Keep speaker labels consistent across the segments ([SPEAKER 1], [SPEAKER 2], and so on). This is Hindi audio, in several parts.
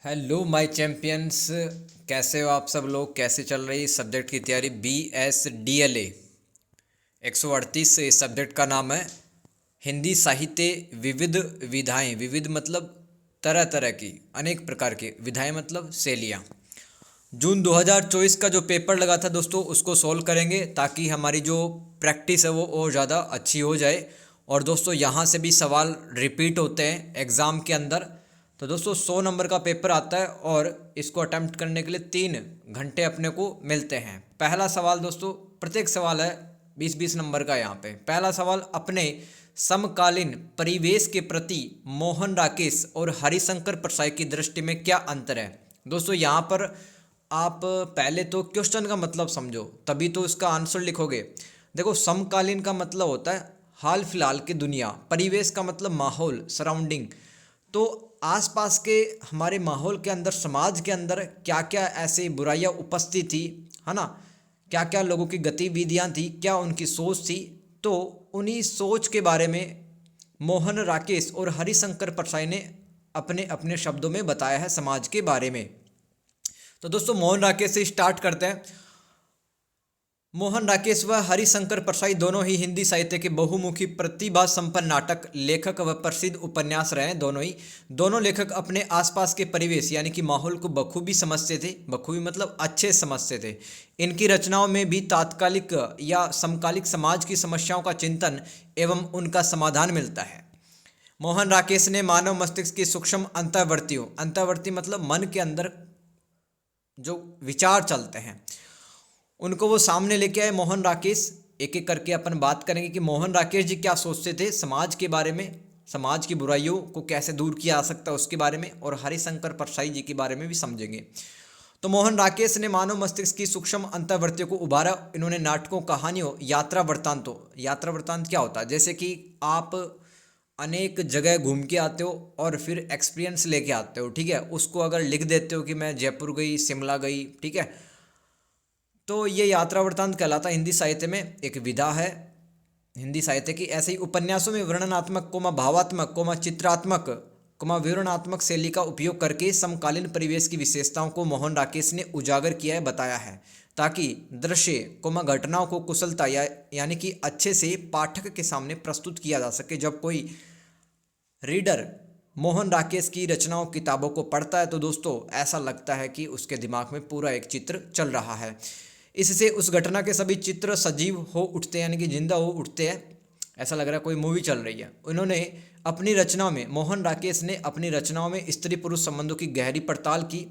[SPEAKER 1] Hello my champions. कैसे हो आप सब लोग? कैसे चल रही सब्जेक्ट की तैयारी? BSDLA 138 से इस सब्जेक्ट का नाम है। हिंदी साहित्य विविध विधाएं। विविध मतलब तरह तरह की, अनेक प्रकार की। विधाएं मतलब शैलियाँ। जून 2024 का जो पेपर लगा था दोस्तों, उसको सॉल्व करेंगे ताकि हमारी जो प्रैक्टिस है वो और ज़्यादा अच्छी हो जाए। और दोस्तों यहाँ से भी सवाल रिपीट होते हैं एग्ज़ाम के अंदर। तो दोस्तों 100 नंबर का पेपर आता है और इसको अटैम्प्ट करने के लिए 3 घंटे अपने को मिलते हैं। पहला सवाल दोस्तों, प्रत्येक सवाल है 20-20 नंबर का। यहाँ पे पहला सवाल, अपने समकालीन परिवेश के प्रति मोहन राकेश और हरिशंकर परसाई की दृष्टि में क्या अंतर है? दोस्तों यहाँ पर आप पहले तो क्वेश्चन का मतलब समझो, तभी तो इसका आंसर लिखोगे। देखो, समकालीन का मतलब होता है हाल फिलहाल की दुनिया। परिवेश का मतलब माहौल, सराउंडिंग। तो आसपास के हमारे माहौल के अंदर, समाज के अंदर क्या क्या ऐसी बुराइयां उपस्थित थी, है ना, क्या क्या लोगों की गतिविधियां थी, क्या उनकी सोच थी। तो उन्हीं सोच के बारे में मोहन राकेश और हरिशंकर परसाई ने अपने अपने शब्दों में बताया है समाज के बारे में। तो दोस्तों मोहन राकेश से स्टार्ट करते हैं। मोहन राकेश व हरिशंकर परसाई दोनों ही हिंदी साहित्य के बहुमुखी प्रतिभा संपन्न नाटक लेखक व प्रसिद्ध उपन्यास रहे हैं। दोनों लेखक अपने आसपास के परिवेश यानी कि माहौल को बखूबी समझते थे। बखूबी मतलब अच्छे समझते थे। इनकी रचनाओं में भी तात्कालिक या समकालिक समाज की समस्याओं का चिंतन एवं उनका समाधान मिलता है। मोहन राकेश ने मानव मस्तिष्क की सूक्ष्म अंतर्वर्ती मतलब मन के अंदर जो विचार चलते हैं उनको वो सामने लेके आए। मोहन राकेश, एक एक करके अपन बात करेंगे कि मोहन राकेश जी क्या सोचते थे समाज के बारे में, समाज की बुराइयों को कैसे दूर किया जा सकता है उसके बारे में, और हरिशंकर परसाई जी के बारे में भी समझेंगे। तो मोहन राकेश ने मानव मस्तिष्क की सूक्ष्म अंतर्वृत्तियों को उभारा। इन्होंने नाटकों, कहानियों, यात्रा वृत्तांत क्या होता है? जैसे कि आप अनेक जगह घूम के आते हो और फिर एक्सपीरियंस लेके आते हो, ठीक है, उसको अगर लिख देते हो कि मैं जयपुर गई, शिमला गई, ठीक है, तो ये यात्रा वृत्तांत कहलाता है। हिंदी साहित्य में एक विधा है हिंदी साहित्य की। ऐसे ही उपन्यासों में वर्णनात्मक भावात्मक चित्रात्मक विवरणात्मक शैली का उपयोग करके समकालीन परिवेश की विशेषताओं को मोहन राकेश ने उजागर किया है, बताया है, ताकि दृश्य घटनाओं को कुशलता यानी कि अच्छे से पाठक के सामने प्रस्तुत किया जा सके। जब कोई रीडर मोहन राकेश की रचनाओं किताबों को पढ़ता है तो दोस्तों ऐसा लगता है कि उसके दिमाग में पूरा एक चित्र चल रहा है। इससे उस घटना के सभी चित्र सजीव हो उठते हैं, यानी कि जिंदा हो उठते हैं। ऐसा लग रहा है कोई मूवी चल रही है। मोहन राकेश ने अपनी रचनाओं में स्त्री पुरुष संबंधों की गहरी पड़ताल की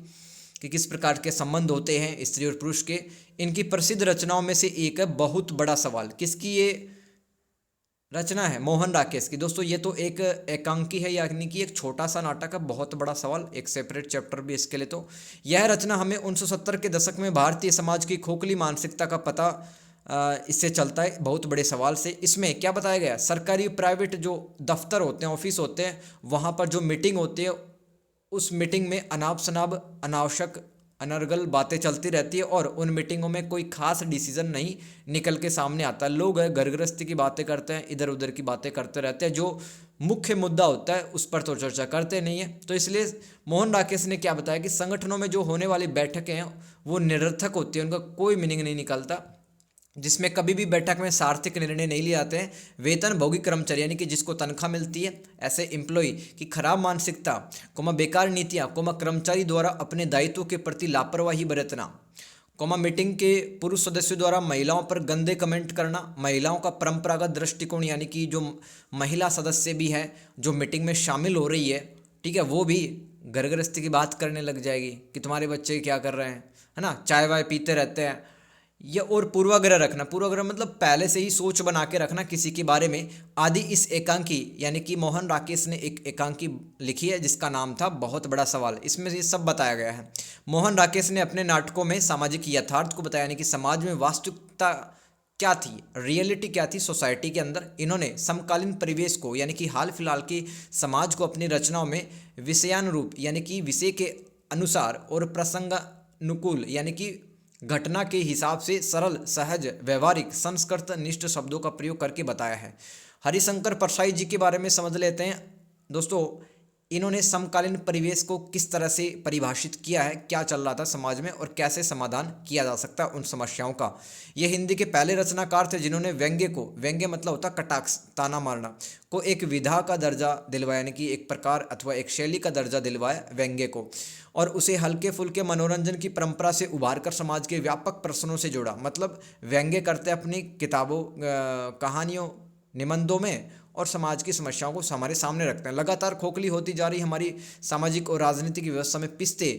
[SPEAKER 1] कि किस प्रकार के संबंध होते हैं स्त्री और पुरुष के। इनकी प्रसिद्ध रचनाओं में से एक है बहुत बड़ा सवाल। किसकी ये रचना है? मोहन राकेश की। दोस्तों ये तो एक एकांकी है, यानी कि एक छोटा सा नाटक है। बहुत बड़ा सवाल, एक सेपरेट चैप्टर भी इसके लिए। तो यह रचना हमें 1970 के दशक में भारतीय समाज की खोखली मानसिकता का पता इससे चलता है, बहुत बड़े सवाल से। इसमें क्या बताया गया? सरकारी प्राइवेट जो दफ्तर होते हैं, ऑफिस होते हैं, वहाँ पर जो मीटिंग होती है, उस मीटिंग में अनाप शनाप, अनावश्यक, अनर्गल बातें चलती रहती है और उन मीटिंगों में कोई खास डिसीजन नहीं निकल के सामने आता। लोग घर गृहस्थी की बातें करते हैं, इधर उधर की बातें करते रहते हैं, जो मुख्य मुद्दा होता है उस पर तो चर्चा करते नहीं है। तो इसलिए मोहन राकेश ने क्या बताया कि संगठनों में जो होने वाली बैठकें हैं वो निरर्थक होती है, उनका कोई मीनिंग नहीं निकलता, जिसमें कभी भी बैठक में सार्थक निर्णय नहीं लिए जाते हैं। वेतन भोगी कर्मचारी यानी कि जिसको तनख्वाह मिलती है, ऐसे एम्प्लॉय की खराब मानसिकता, बेकार नीतियाँ, कर्मचारी द्वारा अपने दायित्व के प्रति लापरवाही बरतना, मीटिंग के पुरुष सदस्यों द्वारा महिलाओं पर गंदे कमेंट करना, महिलाओं का परंपरागत दृष्टिकोण यानी कि जो महिला सदस्य भी है जो मीटिंग में शामिल हो रही है, ठीक है, वो भी घर गृहस्थी की बात करने लग जाएगी कि तुम्हारे बच्चे क्या कर रहे हैं, है ना, चाय वाय पीते रहते हैं। या और पूर्वाग्रह रखना, पूर्वाग्रह मतलब पहले से ही सोच बना के रखना किसी के बारे में आदि। इस एकांकी यानी कि मोहन राकेश ने एक एकांकी लिखी है जिसका नाम था बहुत बड़ा सवाल। इसमें ये सब बताया गया है। मोहन राकेश ने अपने नाटकों में सामाजिक यथार्थ को बताया, यानी कि समाज में वास्तविकता क्या थी, रियलिटी क्या थी सोसाइटी के अंदर। इन्होंने समकालीन परिवेश को यानी कि हाल फिलहाल की समाज को अपनी रचनाओं में विषयानुरूप यानी कि विषय के अनुसार और प्रसंगानुकूल यानी कि घटना के हिसाब से सरल, सहज, व्यवहारिक, संस्कृत निष्ठ शब्दों का प्रयोग करके बताया है। हरिशंकर परसाई जी के बारे में समझ लेते हैं दोस्तों। इन्होंने समकालीन परिवेश को किस तरह से परिभाषित किया है, क्या चल रहा था समाज में और कैसे समाधान किया जा सकता है उन समस्याओं का। ये हिंदी के पहले रचनाकार थे जिन्होंने व्यंग्य को, व्यंग्य मतलब होता कटाक्ष, ताना मारना, को एक विधा का दर्जा दिलवाया, यानी कि एक प्रकार अथवा एक शैली का दर्जा दिलवाया व्यंग्य को, और उसे हल्के फुल्के मनोरंजन की परंपरा से उभार कर समाज के व्यापक प्रश्नों से जोड़ा। मतलब व्यंग्य करते अपनी किताबों, कहानियों, निबंधों में, और समाज की समस्याओं को हमारे सामने रखते हैं। लगातार खोखली होती जा रही हमारी सामाजिक और राजनीतिक व्यवस्था में पिसते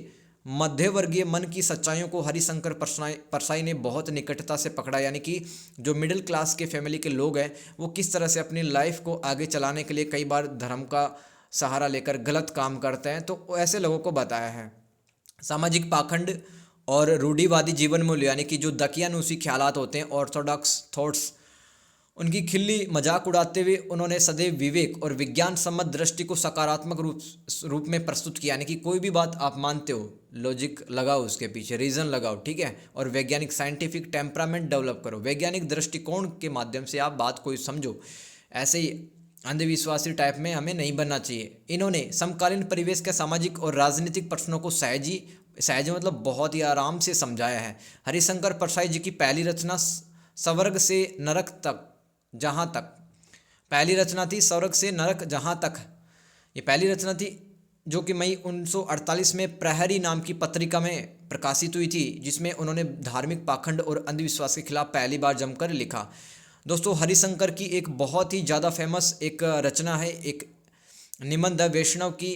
[SPEAKER 1] मध्यवर्गीय मन की सच्चाइयों को हरिशंकर परसाई ने बहुत निकटता से पकड़ा। यानी कि जो मिडिल क्लास के फैमिली के लोग हैं वो किस तरह से अपनी लाइफ को आगे चलाने के लिए कई बार धर्म का सहारा लेकर गलत काम करते हैं, तो ऐसे लोगों को बताया है। सामाजिक पाखंड और रूढ़िवादी जीवन मूल्य, यानी कि जो दकियानूसी ख्यालात होते हैं, ऑर्थोडॉक्स थॉट्स, उनकी खिल्ली मजाक उड़ाते हुए उन्होंने सदैव विवेक और विज्ञान सम्मत दृष्टि को सकारात्मक रूप में प्रस्तुत किया। यानी कि कोई भी बात आप मानते हो, लॉजिक लगाओ, उसके पीछे रीज़न लगाओ, ठीक है, और वैज्ञानिक साइंटिफिक टेम्परामेंट डेवलप करो, वैज्ञानिक दृष्टिकोण के माध्यम से आप बात कोई समझो। ऐसे ही अंधविश्वासी टाइप में हमें नहीं बनना चाहिए। इन्होंने समकालीन परिवेश के सामाजिक और राजनीतिक प्रश्नों को सहज मतलब बहुत ही आराम से समझाया है। हरिशंकर परसाई जी की पहली रचना स्वर्ग से नरक तक, जहाँ तक, पहली रचना थी स्वर्ग से नरक जहाँ तक, ये पहली रचना थी जो कि मई 1948 में प्रहरी नाम की पत्रिका में प्रकाशित हुई थी, जिसमें उन्होंने धार्मिक पाखंड और अंधविश्वास के खिलाफ पहली बार जमकर लिखा। दोस्तों हरिशंकर की एक बहुत ही ज़्यादा फेमस एक रचना है, एक निबंध है वैष्णव की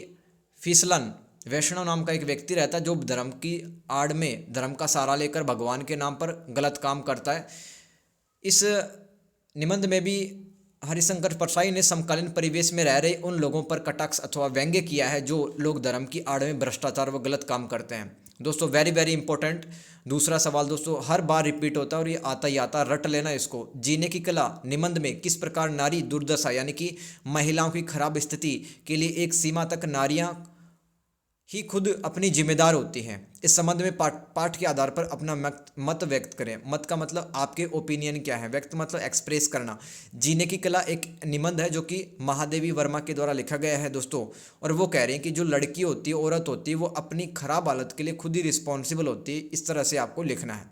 [SPEAKER 1] फिसलन। वैष्णव नाम का एक व्यक्ति रहता है जो धर्म की आड़ में, धर्म का सहारा लेकर भगवान के नाम पर गलत काम करता है। इस निबंध में भी हरिशंकर परसाई ने समकालीन परिवेश में रह रहे उन लोगों पर कटाक्ष अथवा व्यंग्य किया है जो लोग धर्म की आड़ में भ्रष्टाचार व गलत काम करते हैं। दोस्तों वेरी वेरी इंपॉर्टेंट दूसरा सवाल दोस्तों हर बार रिपीट होता है और ये आता ही आता, रट लेना इसको। जीने की कला निबंध में किस प्रकार नारी दुर्दशा यानी कि महिलाओं की खराब स्थिति के लिए एक सीमा तक नारियां ही खुद अपनी जिम्मेदार होती हैं, इस संबंध में पाठ के आधार पर अपना मत व्यक्त करें। मत का मतलब आपके ओपिनियन क्या है, व्यक्त मतलब एक्सप्रेस करना। जीने की कला एक निबंध है जो कि महादेवी वर्मा के द्वारा लिखा गया है दोस्तों, और वो कह रहे हैं कि जो लड़की होती है, औरत होती है, वो अपनी खराब हालत के लिए खुद ही रिस्पॉन्सिबल होती है। इस तरह से आपको लिखना है।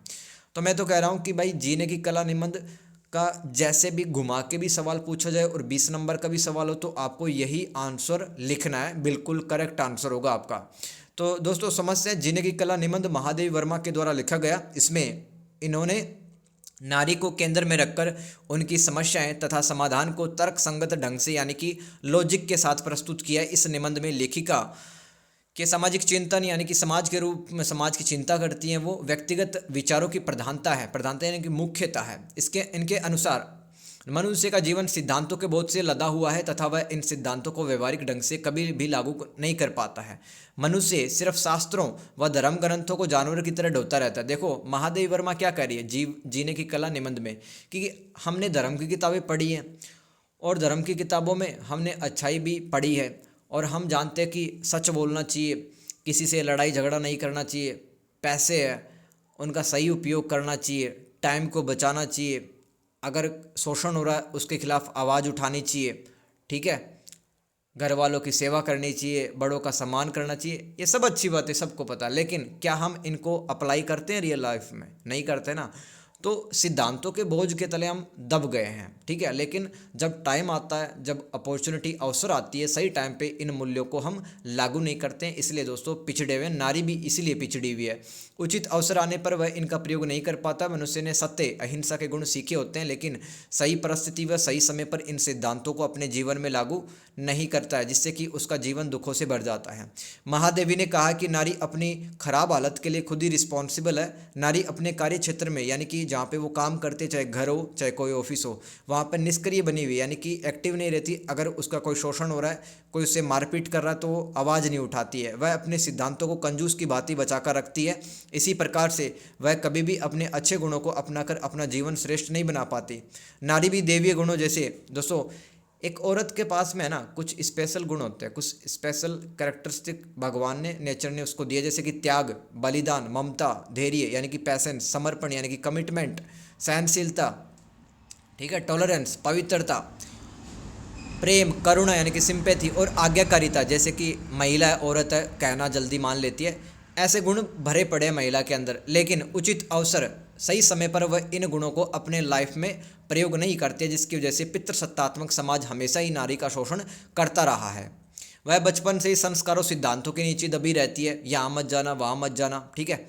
[SPEAKER 1] तो मैं तो कह रहा हूँ कि भाई जीने की कला निबंध का जैसे भी घुमा के भी सवाल पूछा जाए और 20 नंबर का भी सवाल हो तो आपको यही आंसर लिखना है, बिल्कुल करेक्ट आंसर होगा आपका। तो दोस्तों समझते हैं जीने की कला निबंध महादेवी वर्मा के द्वारा लिखा गया। इसमें इन्होंने नारी को केंद्र में रखकर उनकी समस्याएं तथा समाधान को तर्क संगत ढंग से यानी कि लॉजिक के साथ प्रस्तुत किया है। इस निबंध में लेखिका के सामाजिक चिंतन यानी कि समाज के रूप में समाज की चिंता करती हैं, वो व्यक्तिगत विचारों की प्रधानता है, प्रधानता यानी कि मुख्यता है। इनके अनुसार मनुष्य का जीवन सिद्धांतों के बोझ से लदा हुआ है तथा वह इन सिद्धांतों को व्यवहारिक ढंग से कभी भी लागू नहीं कर पाता है। मनुष्य सिर्फ शास्त्रों व धर्म ग्रंथों को जानवर की तरह ढोता रहता है। देखो महादेवी वर्मा क्या कह रही है जीने की कला निबंध में कि हमने धर्म की किताबें पढ़ी हैं और धर्म की किताबों में हमने अच्छाई भी पढ़ी है और हम जानते हैं कि सच बोलना चाहिए, किसी से लड़ाई झगड़ा नहीं करना चाहिए, पैसे है उनका सही उपयोग करना चाहिए, टाइम को बचाना चाहिए, अगर शोषण हो रहा है उसके खिलाफ आवाज़ उठानी चाहिए, ठीक है, घर वालों की सेवा करनी चाहिए, बड़ों का सम्मान करना चाहिए। ये सब अच्छी बात है, सबको पता है, लेकिन क्या हम इनको अप्लाई करते हैं रियल लाइफ में? नहीं करते ना। तो सिद्धांतों के बोझ के तले हम दब गए हैं, ठीक है। लेकिन जब टाइम आता है, जब अपॉर्चुनिटी अवसर आती है, सही टाइम पे इन मूल्यों को हम लागू नहीं करते हैं, इसलिए दोस्तों पिछड़े हुए, नारी भी इसीलिए पिछड़ी हुई है। उचित अवसर आने पर वह इनका प्रयोग नहीं कर पाता। मनुष्य ने सत्य अहिंसा के गुण सीखे होते हैं लेकिन सही परिस्थिति व सही समय पर इन सिद्धांतों को अपने जीवन में लागू नहीं करता है, जिससे कि उसका जीवन दुखों से भर जाता है। महादेवी ने कहा कि नारी अपनी खराब हालत के लिए खुद ही रिस्पॉन्सिबल है। नारी अपने कार्य क्षेत्र में यानी कि जहाँ पे वो काम करते, चाहे घर हो चाहे कोई ऑफिस हो, वहाँ पर निष्क्रिय बनी हुई यानी कि एक्टिव नहीं रहती। अगर उसका कोई शोषण हो रहा है, कोई उससे मारपीट कर रहा है तो वो आवाज़ नहीं उठाती है। वह अपने सिद्धांतों को कंजूस की भांति बचा कर रखती है। इसी प्रकार से वह कभी भी अपने अच्छे गुणों को अपनाकर अपना जीवन श्रेष्ठ नहीं बना पाती। नारी भी दैवीय गुणों जैसे दोस्तों एक औरत के पास में है ना कुछ स्पेशल गुण होते हैं, कुछ स्पेशल कैरेक्टरिस्टिक भगवान ने, नेचर ने उसको दिया, जैसे कि त्याग, बलिदान, ममता, धैर्य यानी कि पैसेंस, समर्पण यानी कि कमिटमेंट, सहनशीलता, ठीक है, टॉलरेंस, पवित्रता, प्रेम, करुणा यानी कि सिंपैथी और आज्ञाकारिता, जैसे कि महिला है, औरत है, कहना जल्दी मान लेती है, ऐसे गुण भरे पड़े हैं महिला के अंदर। लेकिन उचित अवसर, सही समय पर वह इन गुणों को अपने लाइफ में प्रयोग नहीं करती है, जिसकी वजह से पितृसत्तात्मक समाज हमेशा ही नारी का शोषण करता रहा है। वह बचपन से ही संस्कारों सिद्धांतों के नीचे दबी रहती है, यहाँ मत जाना, वहाँ मत जाना, ठीक है।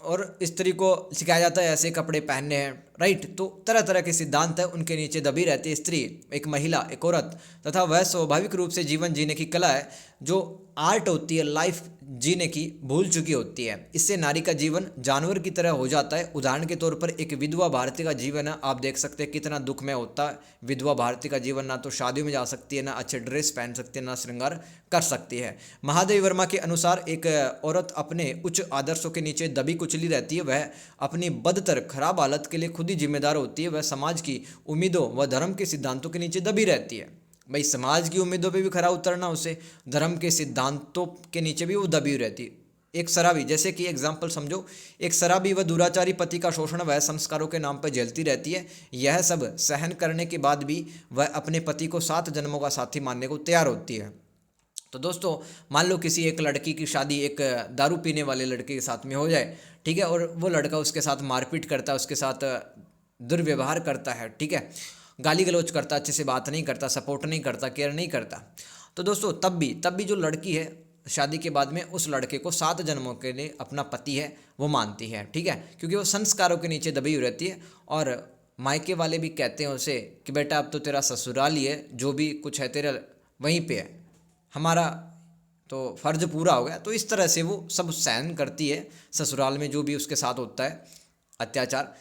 [SPEAKER 1] और स्त्री को सिखाया जाता है ऐसे कपड़े पहनने हैं, राइट। तो तरह तरह के सिद्धांत है, उनके नीचे दबी रहती है स्त्री, एक महिला, एक औरत, तथा वह स्वाभाविक रूप से जीवन जीने की कला है, जो आर्ट होती है, लाइफ जीने की भूल चुकी होती है। इससे नारी का जीवन जानवर की तरह हो जाता है। उदाहरण के तौर पर एक विधवा भारती का जीवन है, आप देख सकते हैं कितना दुख में होता है विधवा भारती का जीवन। ना तो शादियों में जा सकती है, ना अच्छे ड्रेस पहन सकती है, ना श्रृंगार कर सकती है। महादेव वर्मा के अनुसार एक औरत अपने उच्च आदर्शों के नीचे दबी कुचली रहती है। वह अपनी बदतर खराब हालत के लिए खुद ही जिम्मेदार होती है। वह समाज की उम्मीदों व धर्म के सिद्धांतों के नीचे दबी रहती है। भाई समाज की उम्मीदों पे भी खरा उतरना, उसे धर्म के सिद्धांतों के नीचे भी वो दबी रहती है। एक शराबी, जैसे कि एग्जाम्पल समझो, एक शराबी व दुराचारी पति का शोषण वह संस्कारों के नाम पर झेलती रहती है। यह सब सहन करने के बाद भी वह अपने पति को 7 जन्मों का साथी मानने को तैयार होती है। तो दोस्तों, मान लो किसी एक लड़की की शादी एक दारू पीने वाले लड़के के साथ में हो जाए, ठीक है, और वो लड़का उसके साथ मारपीट करता है, उसके साथ दुर्व्यवहार करता है, ठीक है, गाली गलौज करता, अच्छे से बात नहीं करता, सपोर्ट नहीं करता, केयर नहीं करता। तो दोस्तों तब भी जो लड़की है शादी के बाद में उस लड़के को 7 जन्मों के लिए अपना पति है वो मानती है, ठीक है, क्योंकि वो संस्कारों के नीचे दबी हुई रहती है। और मायके वाले भी कहते हैं उसे कि बेटा अब तो तेरा ससुराल ही है, जो भी कुछ है तेरा वहीं पे है, हमारा तो फ़र्ज पूरा हो गया। तो इस तरह से वो सब सहन करती है ससुराल में जो भी उसके साथ होता है अत्याचार।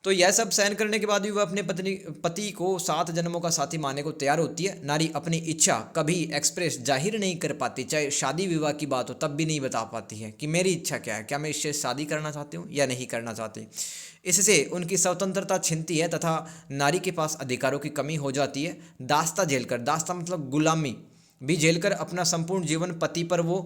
[SPEAKER 1] तो यह सब सहन करने के बाद भी वह अपने पति को 7 जन्मों का साथी मानने को तैयार होती है। नारी अपनी इच्छा कभी एक्सप्रेस जाहिर नहीं कर पाती, चाहे शादी विवाह की बात हो तब भी नहीं बता पाती है कि मेरी इच्छा क्या है, क्या मैं इससे शादी करना चाहती हूँ या नहीं करना चाहती। इससे उनकी स्वतंत्रता छिनती है तथा नारी के पास अधिकारों की कमी हो जाती है। दास्ता झेलकर, दास्ता मतलब गुलामी भी झेलकर अपना संपूर्ण जीवन पति पर वो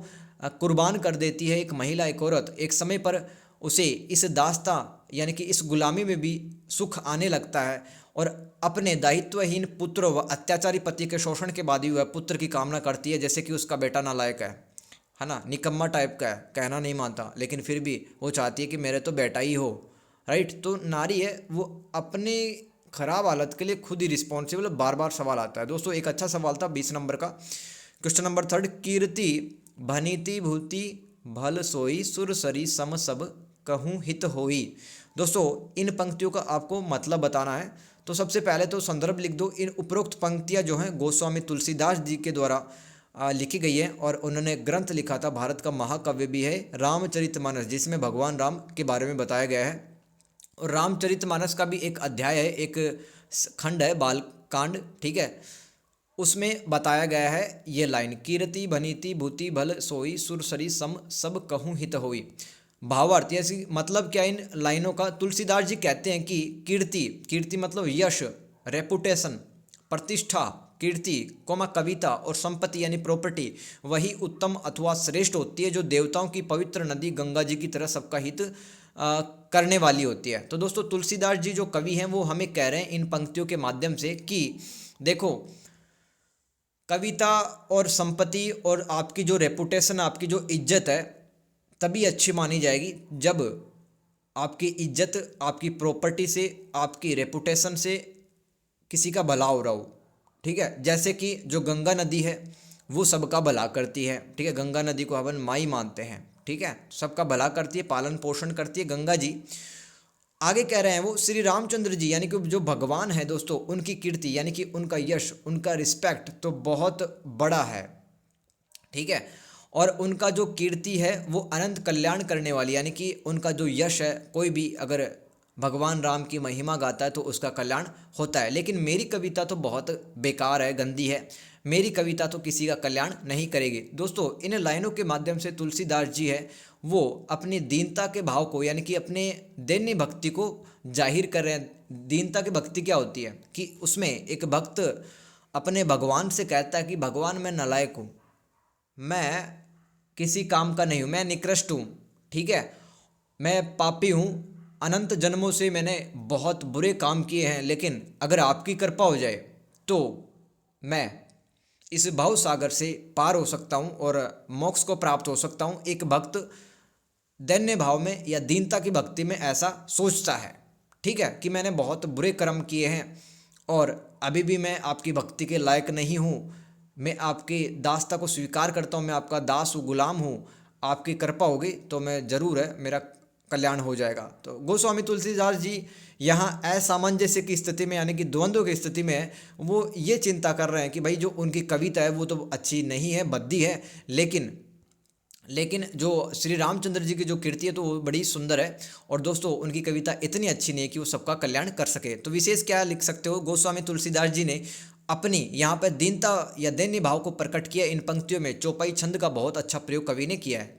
[SPEAKER 1] कुर्बान कर देती है। एक महिला, एक औरत, एक समय पर उसे इस दास्ता यानी कि इस गुलामी में भी सुख आने लगता है और अपने दायित्वहीन पुत्र व अत्याचारी पति के शोषण के बाद ही वह पुत्र की कामना करती है, जैसे कि उसका बेटा नालायक है ना, निकम्मा टाइप का है, कहना नहीं मानता, लेकिन फिर भी वो चाहती है कि मेरे तो बेटा ही हो, राइट। तो नारी है वो अपने खराब हालत के लिए खुद ही रिस्पॉन्सिबल। बार बार सवाल आता है दोस्तों, एक अच्छा सवाल था 20 नंबर का, क्वेश्चन नंबर 3, कीर्ति भनीति भूति भल सोई सुर सरी सम सब कहूँ हित होई। दोस्तों इन पंक्तियों का आपको मतलब बताना है। तो सबसे पहले तो संदर्भ लिख दो। इन उपरोक्त पंक्तियाँ जो हैं गोस्वामी तुलसीदास जी के द्वारा लिखी गई है और उन्होंने ग्रंथ लिखा था, भारत का महाकाव्य भी है रामचरितमानस, जिसमें भगवान राम के बारे में बताया गया है। और रामचरितमानस का भी एक अध्याय है, एक खंड है बाल कांड, ठीक है, उसमें बताया गया है ये लाइन, कीर्ति भनीति भूति भल सोई सुर सरी सम सब कहूँ हित होई। भावार्थ ऐसी मतलब क्या इन लाइनों का, तुलसीदास जी कहते हैं कि कीर्ति मतलब यश, रेपुटेशन, प्रतिष्ठा, कीर्ति कोमा कविता और संपत्ति यानी प्रॉपर्टी वही उत्तम अथवा श्रेष्ठ होती है जो देवताओं की पवित्र नदी गंगा जी की तरह सबका हित करने वाली होती है। तो दोस्तों तुलसीदास जी जो कवि हैं वो हमें कह रहे हैं इन पंक्तियों के माध्यम से कि देखो, कविता और संपत्ति और आपकी जो रेपुटेशन, आपकी जो इज्जत है तभी अच्छी मानी जाएगी जब आपकी इज्जत आपकी प्रॉपर्टी से, आपकी रेपुटेशन से किसी का भला हो रहा हो, ठीक है। जैसे कि जो गंगा नदी है वो सबका भला करती है, ठीक है, गंगा नदी को अपन माई मानते हैं, ठीक है, सबका भला करती है, पालन पोषण करती है गंगा जी। आगे कह रहे हैं वो श्री रामचंद्र जी यानी कि जो भगवान है दोस्तों, उनकी कीर्ति यानी कि उनका यश, उनका रिस्पेक्ट तो बहुत बड़ा है, ठीक है, और उनका जो कीर्ति है वो अनंत कल्याण करने वाली, यानी कि उनका जो यश है, कोई भी अगर भगवान राम की महिमा गाता है तो उसका कल्याण होता है। लेकिन मेरी कविता तो बहुत बेकार है, गंदी है, मेरी कविता तो किसी का कल्याण नहीं करेगी। दोस्तों इन लाइनों के माध्यम से तुलसीदास जी है वो अपनी दीनता के भाव को यानी कि अपने दैन्य भक्ति को जाहिर कर रहे हैं। दीनता की भक्ति क्या होती है कि उसमें एक भक्त अपने भगवान से कहता है कि भगवान मैं नालायक हूँ, मैं किसी काम का नहीं हूँ, मैं निकृष्ट हूँ, ठीक है, मैं पापी हूँ, अनंत जन्मों से मैंने बहुत बुरे काम किए हैं, लेकिन अगर आपकी कृपा हो जाए तो मैं इस भव सागर से पार हो सकता हूँ और मोक्ष को प्राप्त हो सकता हूँ। एक भक्त दैन्य भाव में या दीनता की भक्ति में ऐसा सोचता है, ठीक है, कि मैंने बहुत बुरे कर्म किए हैं और अभी भी मैं आपकी भक्ति के लायक नहीं हूँ, मैं आपकी दासता को स्वीकार करता हूँ, मैं आपका दास हूँ, गुलाम हूँ, आपकी कृपा होगी तो मैं जरूर है मेरा कल्याण हो जाएगा। तो गोस्वामी तुलसीदास जी यहाँ असामंजस्य की स्थिति में यानी कि द्वंद्व की स्थिति में है। वो ये चिंता कर रहे हैं कि भाई जो उनकी कविता है वो तो अच्छी नहीं है, भद्दी है, लेकिन जो श्री रामचंद्र जी की जो कीर्ति है तो वो बड़ी सुंदर है और दोस्तों उनकी कविता इतनी अच्छी नहीं है कि वो सबका कल्याण कर सके। तो विशेष क्या लिख सकते हो, गोस्वामी तुलसीदास जी ने अपनी यहाँ पर दीनता या दैन्य भाव को प्रकट किया इन पंक्तियों में। चौपाई छंद का बहुत अच्छा प्रयोग कवि ने किया है।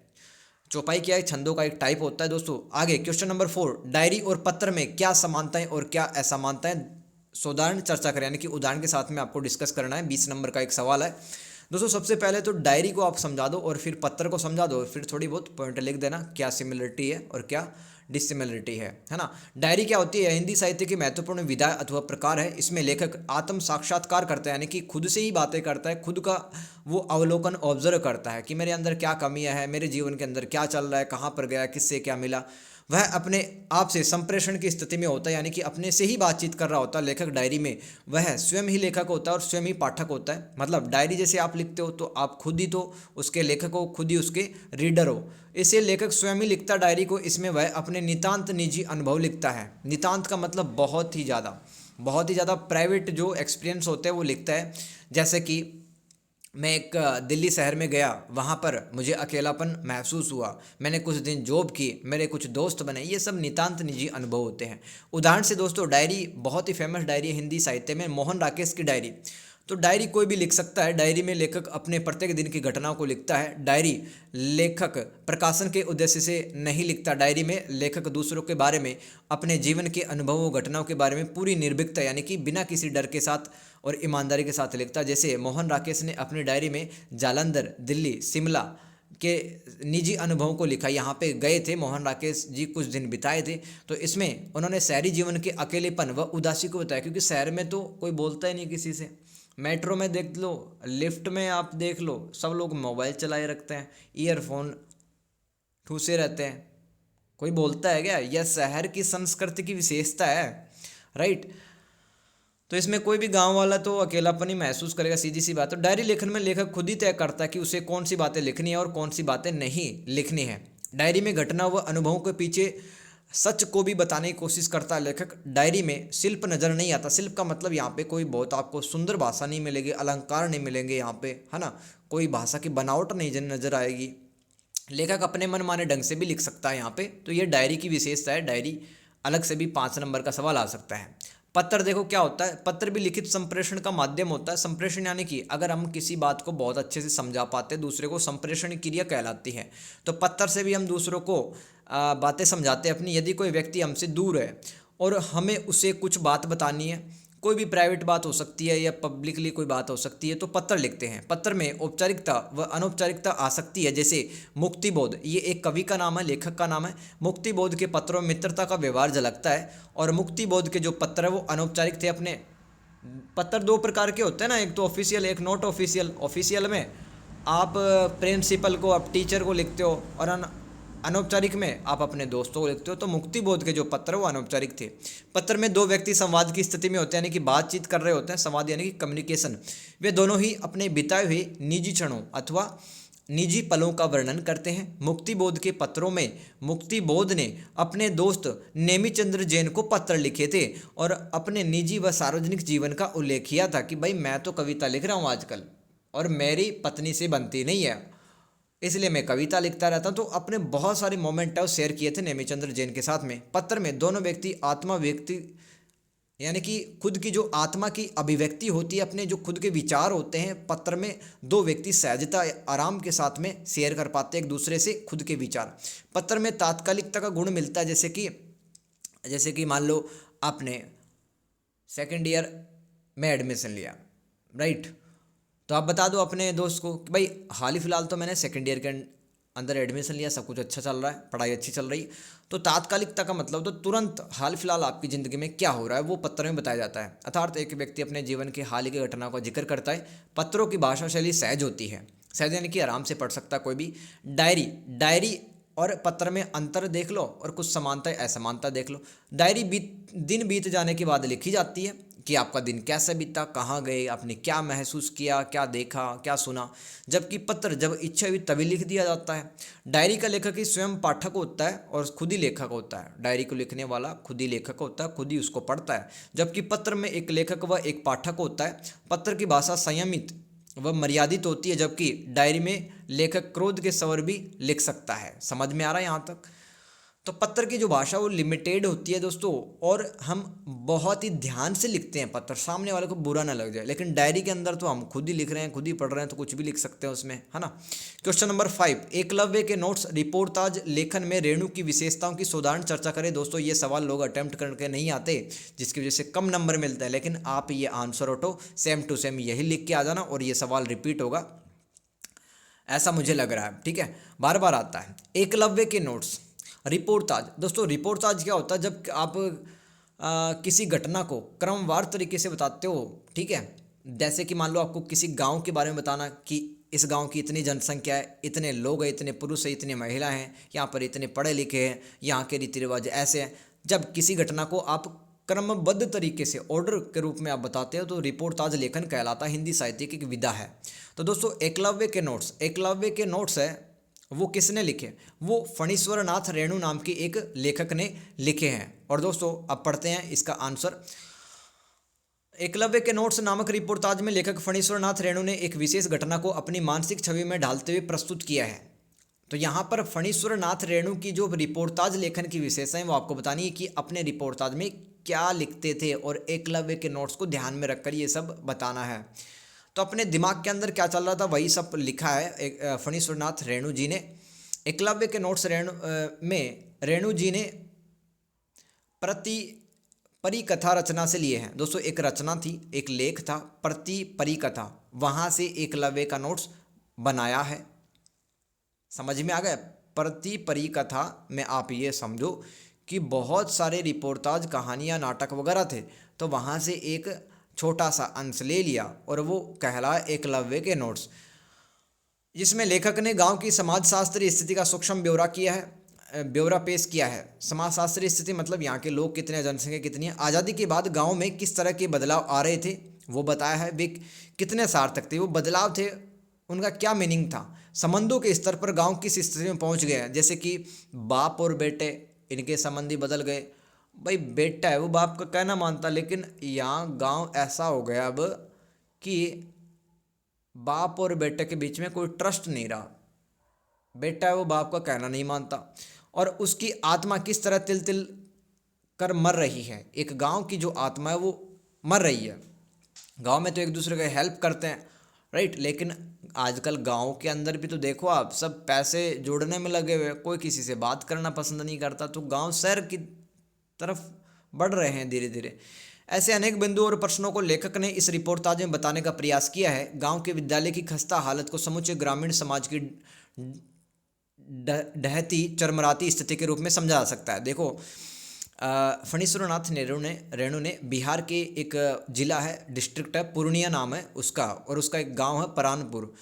[SPEAKER 1] चौपाई क्या है, छंदों का एक टाइप होता है दोस्तों। आगे क्वेश्चन नंबर 4, डायरी और पत्र में क्या समानताएं और क्या असमानताएं, उदाहरण चर्चा करें, यानी कि उदाहरण के साथ में आपको डिस्कस करना है। 20 नंबर का एक सवाल है दोस्तों। सबसे पहले तो डायरी को आप समझा दो और फिर पत्र को समझा दो, फिर थोड़ी बहुत पॉइंट लिख देना क्या सिमिलरिटी है और क्या डिसिमिलरिटी है ना। डायरी क्या होती है, हिंदी साहित्य की महत्वपूर्ण विधा अथवा प्रकार है। इसमें लेखक आत्म साक्षात्कार करता है, यानी कि खुद से ही बातें करता है, खुद का वो अवलोकन ऑब्जर्व करता है कि मेरे अंदर क्या कमियां है, मेरे जीवन के अंदर क्या चल रहा है, कहाँ पर गया, किससे क्या मिला। वह अपने आप से संप्रेषण की स्थिति में होता है, यानी कि अपने से ही बातचीत कर रहा होता है लेखक डायरी में। वह स्वयं ही लेखक होता है और स्वयं ही पाठक होता है। मतलब डायरी जैसे आप लिखते हो तो आप खुद ही तो उसके लेखक हो, खुद ही उसके रीडर हो। इसे लेखक स्वयं ही लिखता डायरी को। इसमें वह अपने नितांत निजी अनुभव लिखता है। नितांत का मतलब बहुत ही ज़्यादा प्राइवेट जो एक्सपीरियंस होते हैं वो लिखता है। जैसे कि मैं एक दिल्ली शहर में गया, वहाँ पर मुझे अकेलापन महसूस हुआ, मैंने कुछ दिन जॉब की, मेरे कुछ दोस्त बने, ये सब नितांत निजी अनुभव होते हैं। उदाहरण से दोस्तों डायरी बहुत ही फेमस डायरी है हिंदी साहित्य में, मोहन राकेश की डायरी। तो डायरी कोई भी लिख सकता है। डायरी में लेखक अपने प्रत्येक दिन की घटनाओं को लिखता है। डायरी लेखक प्रकाशन के उद्देश्य से नहीं लिखता। डायरी में लेखक दूसरों के बारे में, अपने जीवन के अनुभवों घटनाओं के बारे में पूरी निर्भीकता यानी कि बिना किसी डर के साथ और ईमानदारी के साथ लिखता। जैसे मोहन राकेश ने अपनी डायरी में जालंधर, दिल्ली, शिमला के निजी अनुभवों को लिखा। यहाँ पे गए थे मोहन राकेश जी, कुछ दिन बिताए थे, तो इसमें उन्होंने शहरी जीवन के अकेलेपन व उदासी को बताया, क्योंकि शहर में तो कोई बोलता ही नहीं किसी से। मेट्रो में देख लो, लिफ्ट में आप देख लो, सब लोग मोबाइल चलाए रखते हैं, ईयरफोन ठूसे रहते हैं, कोई बोलता है क्या? यह शहर की संस्कृति की विशेषता है, राइट। तो इसमें कोई भी गांव वाला तो अकेलापन ही महसूस करेगा, सीधी सी बात। तो डायरी लेखन में लेखक खुद ही तय करता है कि उसे कौन सी बातें लिखनी है और कौन सी बातें नहीं लिखनी है। डायरी में घटना व अनुभवों के पीछे सच को भी बताने की कोशिश करता है लेखक। डायरी में शिल्प नज़र नहीं आता। शिल्प का मतलब यहाँ पे कोई बहुत आपको सुंदर भाषा नहीं मिलेगी, अलंकार नहीं मिलेंगे यहाँ पे, है ना, कोई भाषा की बनावट नहीं नजर आएगी। लेखक अपने मन माने ढंग से भी लिख सकता है यहाँ पे। तो ये डायरी की विशेषता है। डायरी अलग से भी 5 नंबर का सवाल आ सकता है। पत्र देखो क्या होता है, पत्र भी लिखित संप्रेषण का माध्यम होता है। संप्रेषण यानी कि अगर हम किसी बात को बहुत अच्छे से समझा पाते हैं दूसरे को, संप्रेषण क्रिया कहलाती है। तो पत्र से भी हम दूसरों को बातें समझाते हैं अपनी। यदि कोई व्यक्ति हमसे दूर है और हमें उसे कुछ बात बतानी है, कोई भी प्राइवेट बात हो सकती है या पब्लिकली कोई बात हो सकती है, तो पत्र लिखते हैं। पत्र में औपचारिकता व अनौपचारिकता आ सकती है। जैसे मुक्तिबोध, ये एक कवि का नाम है, लेखक का नाम है। मुक्तिबोध के पत्रों में मित्रता का व्यवहार झलकता है और मुक्तिबोध के जो पत्र है वो अनौपचारिक थे। अपने पत्र 2 प्रकार के होते हैं ना, एक तो ऑफिशियल, एक नॉट ऑफिशियल। ऑफिशियल में आप प्रिंसिपल को, आप टीचर को लिखते हो और अनौपचारिक में आप अपने दोस्तों को लिखते हो। तो मुक्तिबोध के जो पत्र वो अनौपचारिक थे। पत्र में 2 व्यक्ति संवाद की स्थिति में होते हैं, यानी कि बातचीत कर रहे होते हैं। संवाद यानी कि कम्युनिकेशन। वे दोनों ही अपने बिताए हुए निजी क्षणों अथवा निजी पलों का वर्णन करते हैं। मुक्तिबोध के पत्रों में मुक्तिबोध ने अपने दोस्त नेमिचंद्र जैन को पत्र लिखे थे और अपने निजी व सार्वजनिक जीवन का उल्लेख किया था कि भाई मैं तो कविता लिख रहा हूँ आजकल और मेरी पत्नी से बनती नहीं है, इसलिए मैं कविता लिखता रहता हूँ। तो अपने बहुत सारे मोमेंट है वो शेयर किए थे नेमिचंद्र जैन के साथ में। पत्र में दोनों व्यक्ति आत्मा व्यक्ति यानी कि खुद की जो आत्मा की अभिव्यक्ति होती है, अपने जो खुद के विचार होते हैं, पत्र में 2 व्यक्ति सहजता आराम के साथ में शेयर कर पाते हैं एक दूसरे से खुद के विचार। पत्र में तात्कालिकता का गुण मिलता है। जैसे कि मान लो आपने सेकेंड ईयर में एडमिशन लिया, राइट, तो आप बता दो अपने दोस्त को कि भाई हाल ही फिलहाल तो मैंने सेकेंड ईयर के अंदर एडमिशन लिया, सब कुछ अच्छा चल रहा है, पढ़ाई अच्छी चल रही है। तो तात्कालिकता का मतलब तो तुरंत हाल फिलहाल आपकी ज़िंदगी में क्या हो रहा है वो पत्र में बताया जाता है। अर्थात एक व्यक्ति अपने जीवन के हाल ही की घटना का जिक्र करता है। पत्रों की भाषा शैली सहज होती है, सहज यानी कि आराम से पढ़ सकता है कोई भी। डायरी और पत्र में अंतर देख लो और कुछ समानता असमानता देख लो। डायरी दिन बीत जाने के बाद लिखी जाती है कि आपका दिन कैसे बीता, कहाँ गए, आपने क्या महसूस किया, क्या देखा, क्या सुना। जबकि पत्र जब इच्छा हुई तभी लिख दिया जाता है। डायरी का लेखक ही स्वयं पाठक होता है और खुद ही लेखक होता है। डायरी को लिखने वाला खुद ही लेखक होता है, खुद ही उसको पढ़ता है। जबकि पत्र में एक लेखक व एक पाठक होता है। पत्र की भाषा संयमित वह मर्यादित होती है, जबकि डायरी में लेखक क्रोध के स्वर भी लिख सकता है। समझ में आ रहा है यहाँ तक? तो पत्र की जो भाषा वो लिमिटेड होती है दोस्तों, और हम बहुत ही ध्यान से लिखते हैं पत्र, सामने वाले को बुरा ना लग जाए। लेकिन डायरी के अंदर तो हम खुद ही लिख रहे हैं, खुद ही पढ़ रहे हैं, तो कुछ भी लिख सकते हैं उसमें, है ना। क्वेश्चन नंबर 5, एकलव्य के नोट्स रिपोर्टाज लेखन में रेणु की विशेषताओं की साधारण चर्चा करें। दोस्तों ये सवाल लोग अटेम्प्ट करके नहीं आते, जिसकी वजह से कम नंबर मिलता है। लेकिन आप ये answer auto same to same यही लिख के आ जाना, और ये सवाल रिपीट होगा ऐसा मुझे लग रहा है, ठीक है, बार बार आता है। एकलव्य के नोट्स रिपोर्टाज। दोस्तों रिपोर्टाज क्या होता है? जब आप किसी घटना को क्रमवार तरीके से बताते हो, ठीक है। जैसे कि मान लो आपको किसी गांव के बारे में बताना कि इस गांव की इतनी जनसंख्या है, इतने लोग हैं, इतने पुरुष हैं, इतनी महिला हैं, यहाँ पर इतने पढ़े लिखे हैं, यहाँ के रीति रिवाज ऐसे हैं। जब किसी घटना को आप क्रमबद्ध तरीके से ऑर्डर के रूप में आप बताते हो तो रिपोर्टाज लेखन कहलाता है। हिंदी साहित्य की एक विधा है। तो दोस्तों एकलव्य के नोट्स है वो किसने लिखे? वो फणीश्वर नाथ रेणु नाम की एक लेखक ने लिखे हैं। और दोस्तों अब पढ़ते हैं इसका आंसर। एकलव्य के नोट्स नामक रिपोर्टाज में लेखक फणीश्वर नाथ रेणु ने एक विशेष घटना को अपनी मानसिक छवि में ढालते हुए प्रस्तुत किया है। तो यहाँ पर फणीश्वर नाथ रेणु की जो रिपोर्टाज लेखन की विशेषता है वो आपको बतानी है कि अपने रिपोर्टाज में क्या लिखते थे, और एकलव्य के नोट्स को ध्यान में रखकर ये सब बताना है। तो अपने दिमाग के अंदर क्या चल रहा था वही सब लिखा है फणीश्वर नाथ रेणु जी ने। एकलव्य के नोट्स रेणु जी ने परिकथा रचना से लिए हैं। दोस्तों एक रचना थी, एक लेख था, परिकथा, वहाँ से एकलव्य का नोट्स बनाया है। समझ में आ गया? परिकथा में आप ये समझो कि बहुत सारे रिपोर्टाज, कहानियाँ, नाटक वगैरह थे, तो वहाँ से एक छोटा सा अंश ले लिया और वो कहलाया एकलव्य के नोट्स, जिसमें लेखक ने गांव की समाजशास्त्रीय स्थिति का सूक्ष्म ब्यौरा पेश किया है। समाजशास्त्रीय स्थिति मतलब यहाँ के लोग कितने, जनसंख्या कितनी है, आज़ादी के बाद गांव में किस तरह के बदलाव आ रहे थे वो बताया है। वे कितने सार्थक थे, वो बदलाव थे, उनका क्या मीनिंग था। संबंधों के स्तर पर गांव किस स्थिति में पहुंच गए हैं, जैसे कि बाप और बेटे, इनके संबंध ही बदल गए। भाई बेटा है वो बाप का कहना मानता, लेकिन यहाँ गांव ऐसा हो गया अब कि बाप और बेटे के बीच में कोई ट्रस्ट नहीं रहा। बेटा है वो बाप का कहना नहीं मानता, और उसकी आत्मा किस तरह तिल तिल कर मर रही है। एक गांव की जो आत्मा है वो मर रही है। गांव में तो एक दूसरे को हेल्प करते हैं, राइट, लेकिन आजकल गांव के अंदर भी तो देखो आप, सब पैसे जोड़ने में लगे हुए, कोई किसी से बात करना पसंद नहीं करता। तो गांव शहर की तरफ बढ़ रहे हैं धीरे धीरे। ऐसे अनेक बिंदुओं और प्रश्नों को लेखक ने इस रिपोर्टाज में बताने का प्रयास किया है। गांव के विद्यालय की खस्ता हालत को समूचे ग्रामीण समाज की ढहती चरमराती स्थिति के रूप में समझा जा सकता है। देखो फणीश्वर नाथ रेणु ने बिहार के एक जिला है, डिस्ट्रिक्ट है, पूर्णिया नाम है उसका, और उसका एक गांव है परानपुर।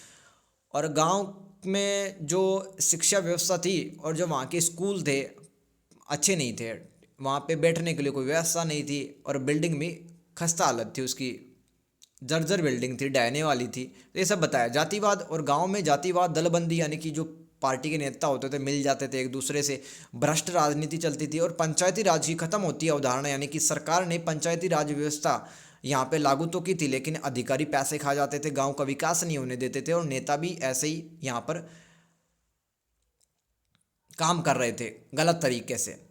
[SPEAKER 1] और गांव में जो शिक्षा व्यवस्था थी और जो वहाँ के स्कूल थे अच्छे नहीं थे, वहाँ पे बैठने के लिए कोई व्यवस्था नहीं थी, और बिल्डिंग भी खस्ता हालत थी उसकी, जर्जर बिल्डिंग थी, डहने वाली थी। तो ये सब बताया। जातिवाद और गांव में जातिवाद, दलबंदी यानी कि जो पार्टी के नेता होते थे मिल जाते थे एक दूसरे से, भ्रष्ट राजनीति चलती थी, और पंचायती राज की खत्म होती है अवधारणा, यानी कि सरकार ने पंचायती राज व्यवस्था यहाँ पे लागू तो की थी, लेकिन अधिकारी पैसे खा जाते थे, गांव का विकास नहीं होने देते थे, और नेता भी ऐसे ही यहाँ पर काम कर रहे थे गलत तरीके से।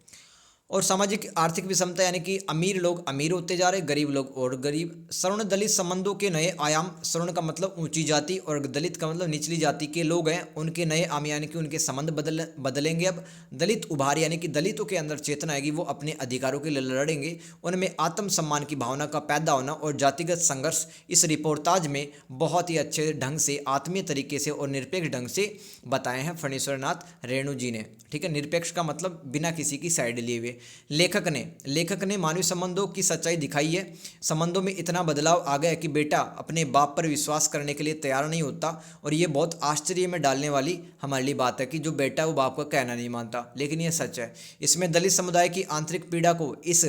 [SPEAKER 1] और सामाजिक आर्थिक विषमता यानी कि अमीर लोग अमीर होते जा रहे, गरीब लोग और गरीब। सवर्ण दलित संबंधों के नए आयाम। सवर्ण का मतलब ऊंची जाति और दलित का मतलब निचली जाति के लोग हैं, उनके नए आयाम यानी कि उनके संबंध बदलेंगे। अब दलित उभार यानी कि दलितों के अंदर चेतना आएगी, वो अपने अधिकारों के लिए लड़ेंगे, उनमें आत्मसम्मान की भावना का पैदा होना और जातिगत संघर्ष। इस रिपोर्टाज में बहुत ही अच्छे ढंग से, आत्मीय तरीके से और निरपेक्ष ढंग से बताए हैं फणीश्वर नाथ रेणु जी ने। ठीक है, निरपेक्ष का मतलब बिना किसी की साइड लिए हुए। लेखक ने मानवीय संबंधों की सच्चाई दिखाई है। संबंधों में इतना बदलाव आ गया कि बेटा अपने बाप पर विश्वास करने के लिए तैयार नहीं होता, और ये बहुत आश्चर्य में डालने वाली हमारे लिए बात है कि जो बेटा वो बाप का कहना नहीं मानता, लेकिन ये सच है। इसमें दलित समुदाय की आंतरिक पीड़ा को इस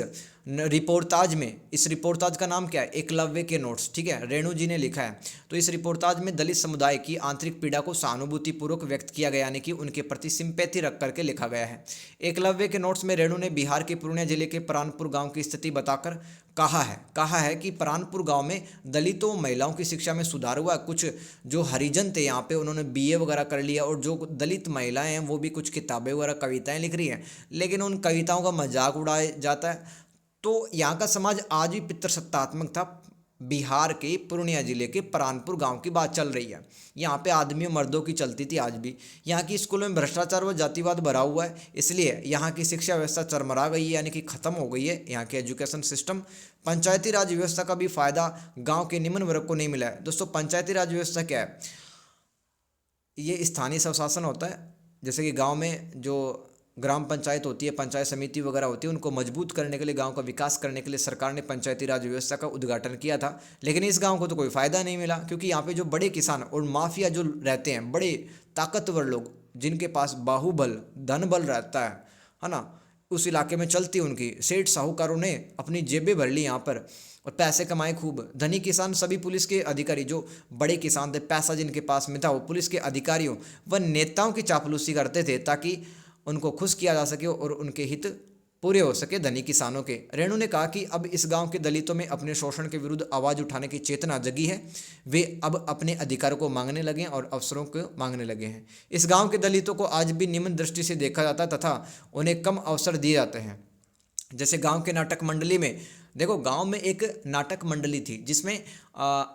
[SPEAKER 1] रिपोर्टाज का नाम क्या है? एकलव्य के नोट्स। ठीक है, रेणु जी ने लिखा है। तो इस रिपोर्टाज में दलित समुदाय की आंतरिक पीड़ा को सहानुभूतिपूर्वक व्यक्त किया गया, यानी कि उनके प्रति सिंपैथी रख करके लिखा गया है। एकलव्य के नोट्स में रेणु ने बिहार के पूर्णिया जिले के प्राणपुर गांव की स्थिति बताकर कहा है कि प्राणपुर गांव में दलितों महिलाओं की शिक्षा में सुधार हुआ। कुछ जो हरिजन थे यहाँ पे, उन्होंने बीए वगैरह कर लिया, और जो दलित महिलाएं हैं वो भी कुछ किताबें वगैरह कविताएं लिख रही हैं, लेकिन उन कविताओं का मजाक उड़ाया जाता है। तो यहाँ का समाज आज भी पितृसत्तात्मक था। बिहार के पूर्णिया जिले के प्राणपुर गांव की बात चल रही है। यहाँ पे आदमियों मर्दों की चलती थी आज भी। यहाँ की स्कूलों में भ्रष्टाचार व जातिवाद भरा हुआ है, इसलिए यहाँ की शिक्षा व्यवस्था चरमरा गई है, यानी कि ख़त्म हो गई है यहाँ की एजुकेशन सिस्टम। पंचायती राज व्यवस्था का भी फायदा गाँव के निम्न वर्ग को नहीं मिला है। दोस्तों, पंचायती राज व्यवस्था क्या है? ये स्थानीय स्वशासन होता है। जैसे कि गाँव में जो ग्राम पंचायत होती है, पंचायत समिति वगैरह होती है, उनको मजबूत करने के लिए, गांव का विकास करने के लिए सरकार ने पंचायती राज व्यवस्था का उद्घाटन किया था। लेकिन इस गांव को तो कोई फ़ायदा नहीं मिला, क्योंकि यहाँ पे जो बड़े किसान और माफिया जो रहते हैं, बड़े ताकतवर लोग जिनके पास बाहुबल धन बल रहता है ना, उस इलाके में चलती उनकी सेठ साहूकारों ने अपनी जेबें भर ली यहाँ पर और पैसे कमाए खूब। धनी किसान सभी पुलिस के अधिकारी, जो बड़े किसान थे, पैसा जिनके पास में था, वो पुलिस के अधिकारियों व नेताओं की चापलूसी करते थे ताकि उनको खुश किया जा सके और उनके हित पूरे हो सके धनी किसानों के। रेणु ने कहा कि अब इस गांव के दलितों में अपने शोषण के विरुद्ध आवाज़ उठाने की चेतना जगी है। वे अब अपने अधिकारों को मांगने लगे हैं और अवसरों को मांगने लगे हैं। इस गांव के दलितों को आज भी निम्न दृष्टि से देखा जाता है तथा उन्हें कम अवसर दिए जाते हैं। जैसे गांव के नाटक मंडली में देखो, गांव में एक नाटक मंडली थी जिसमें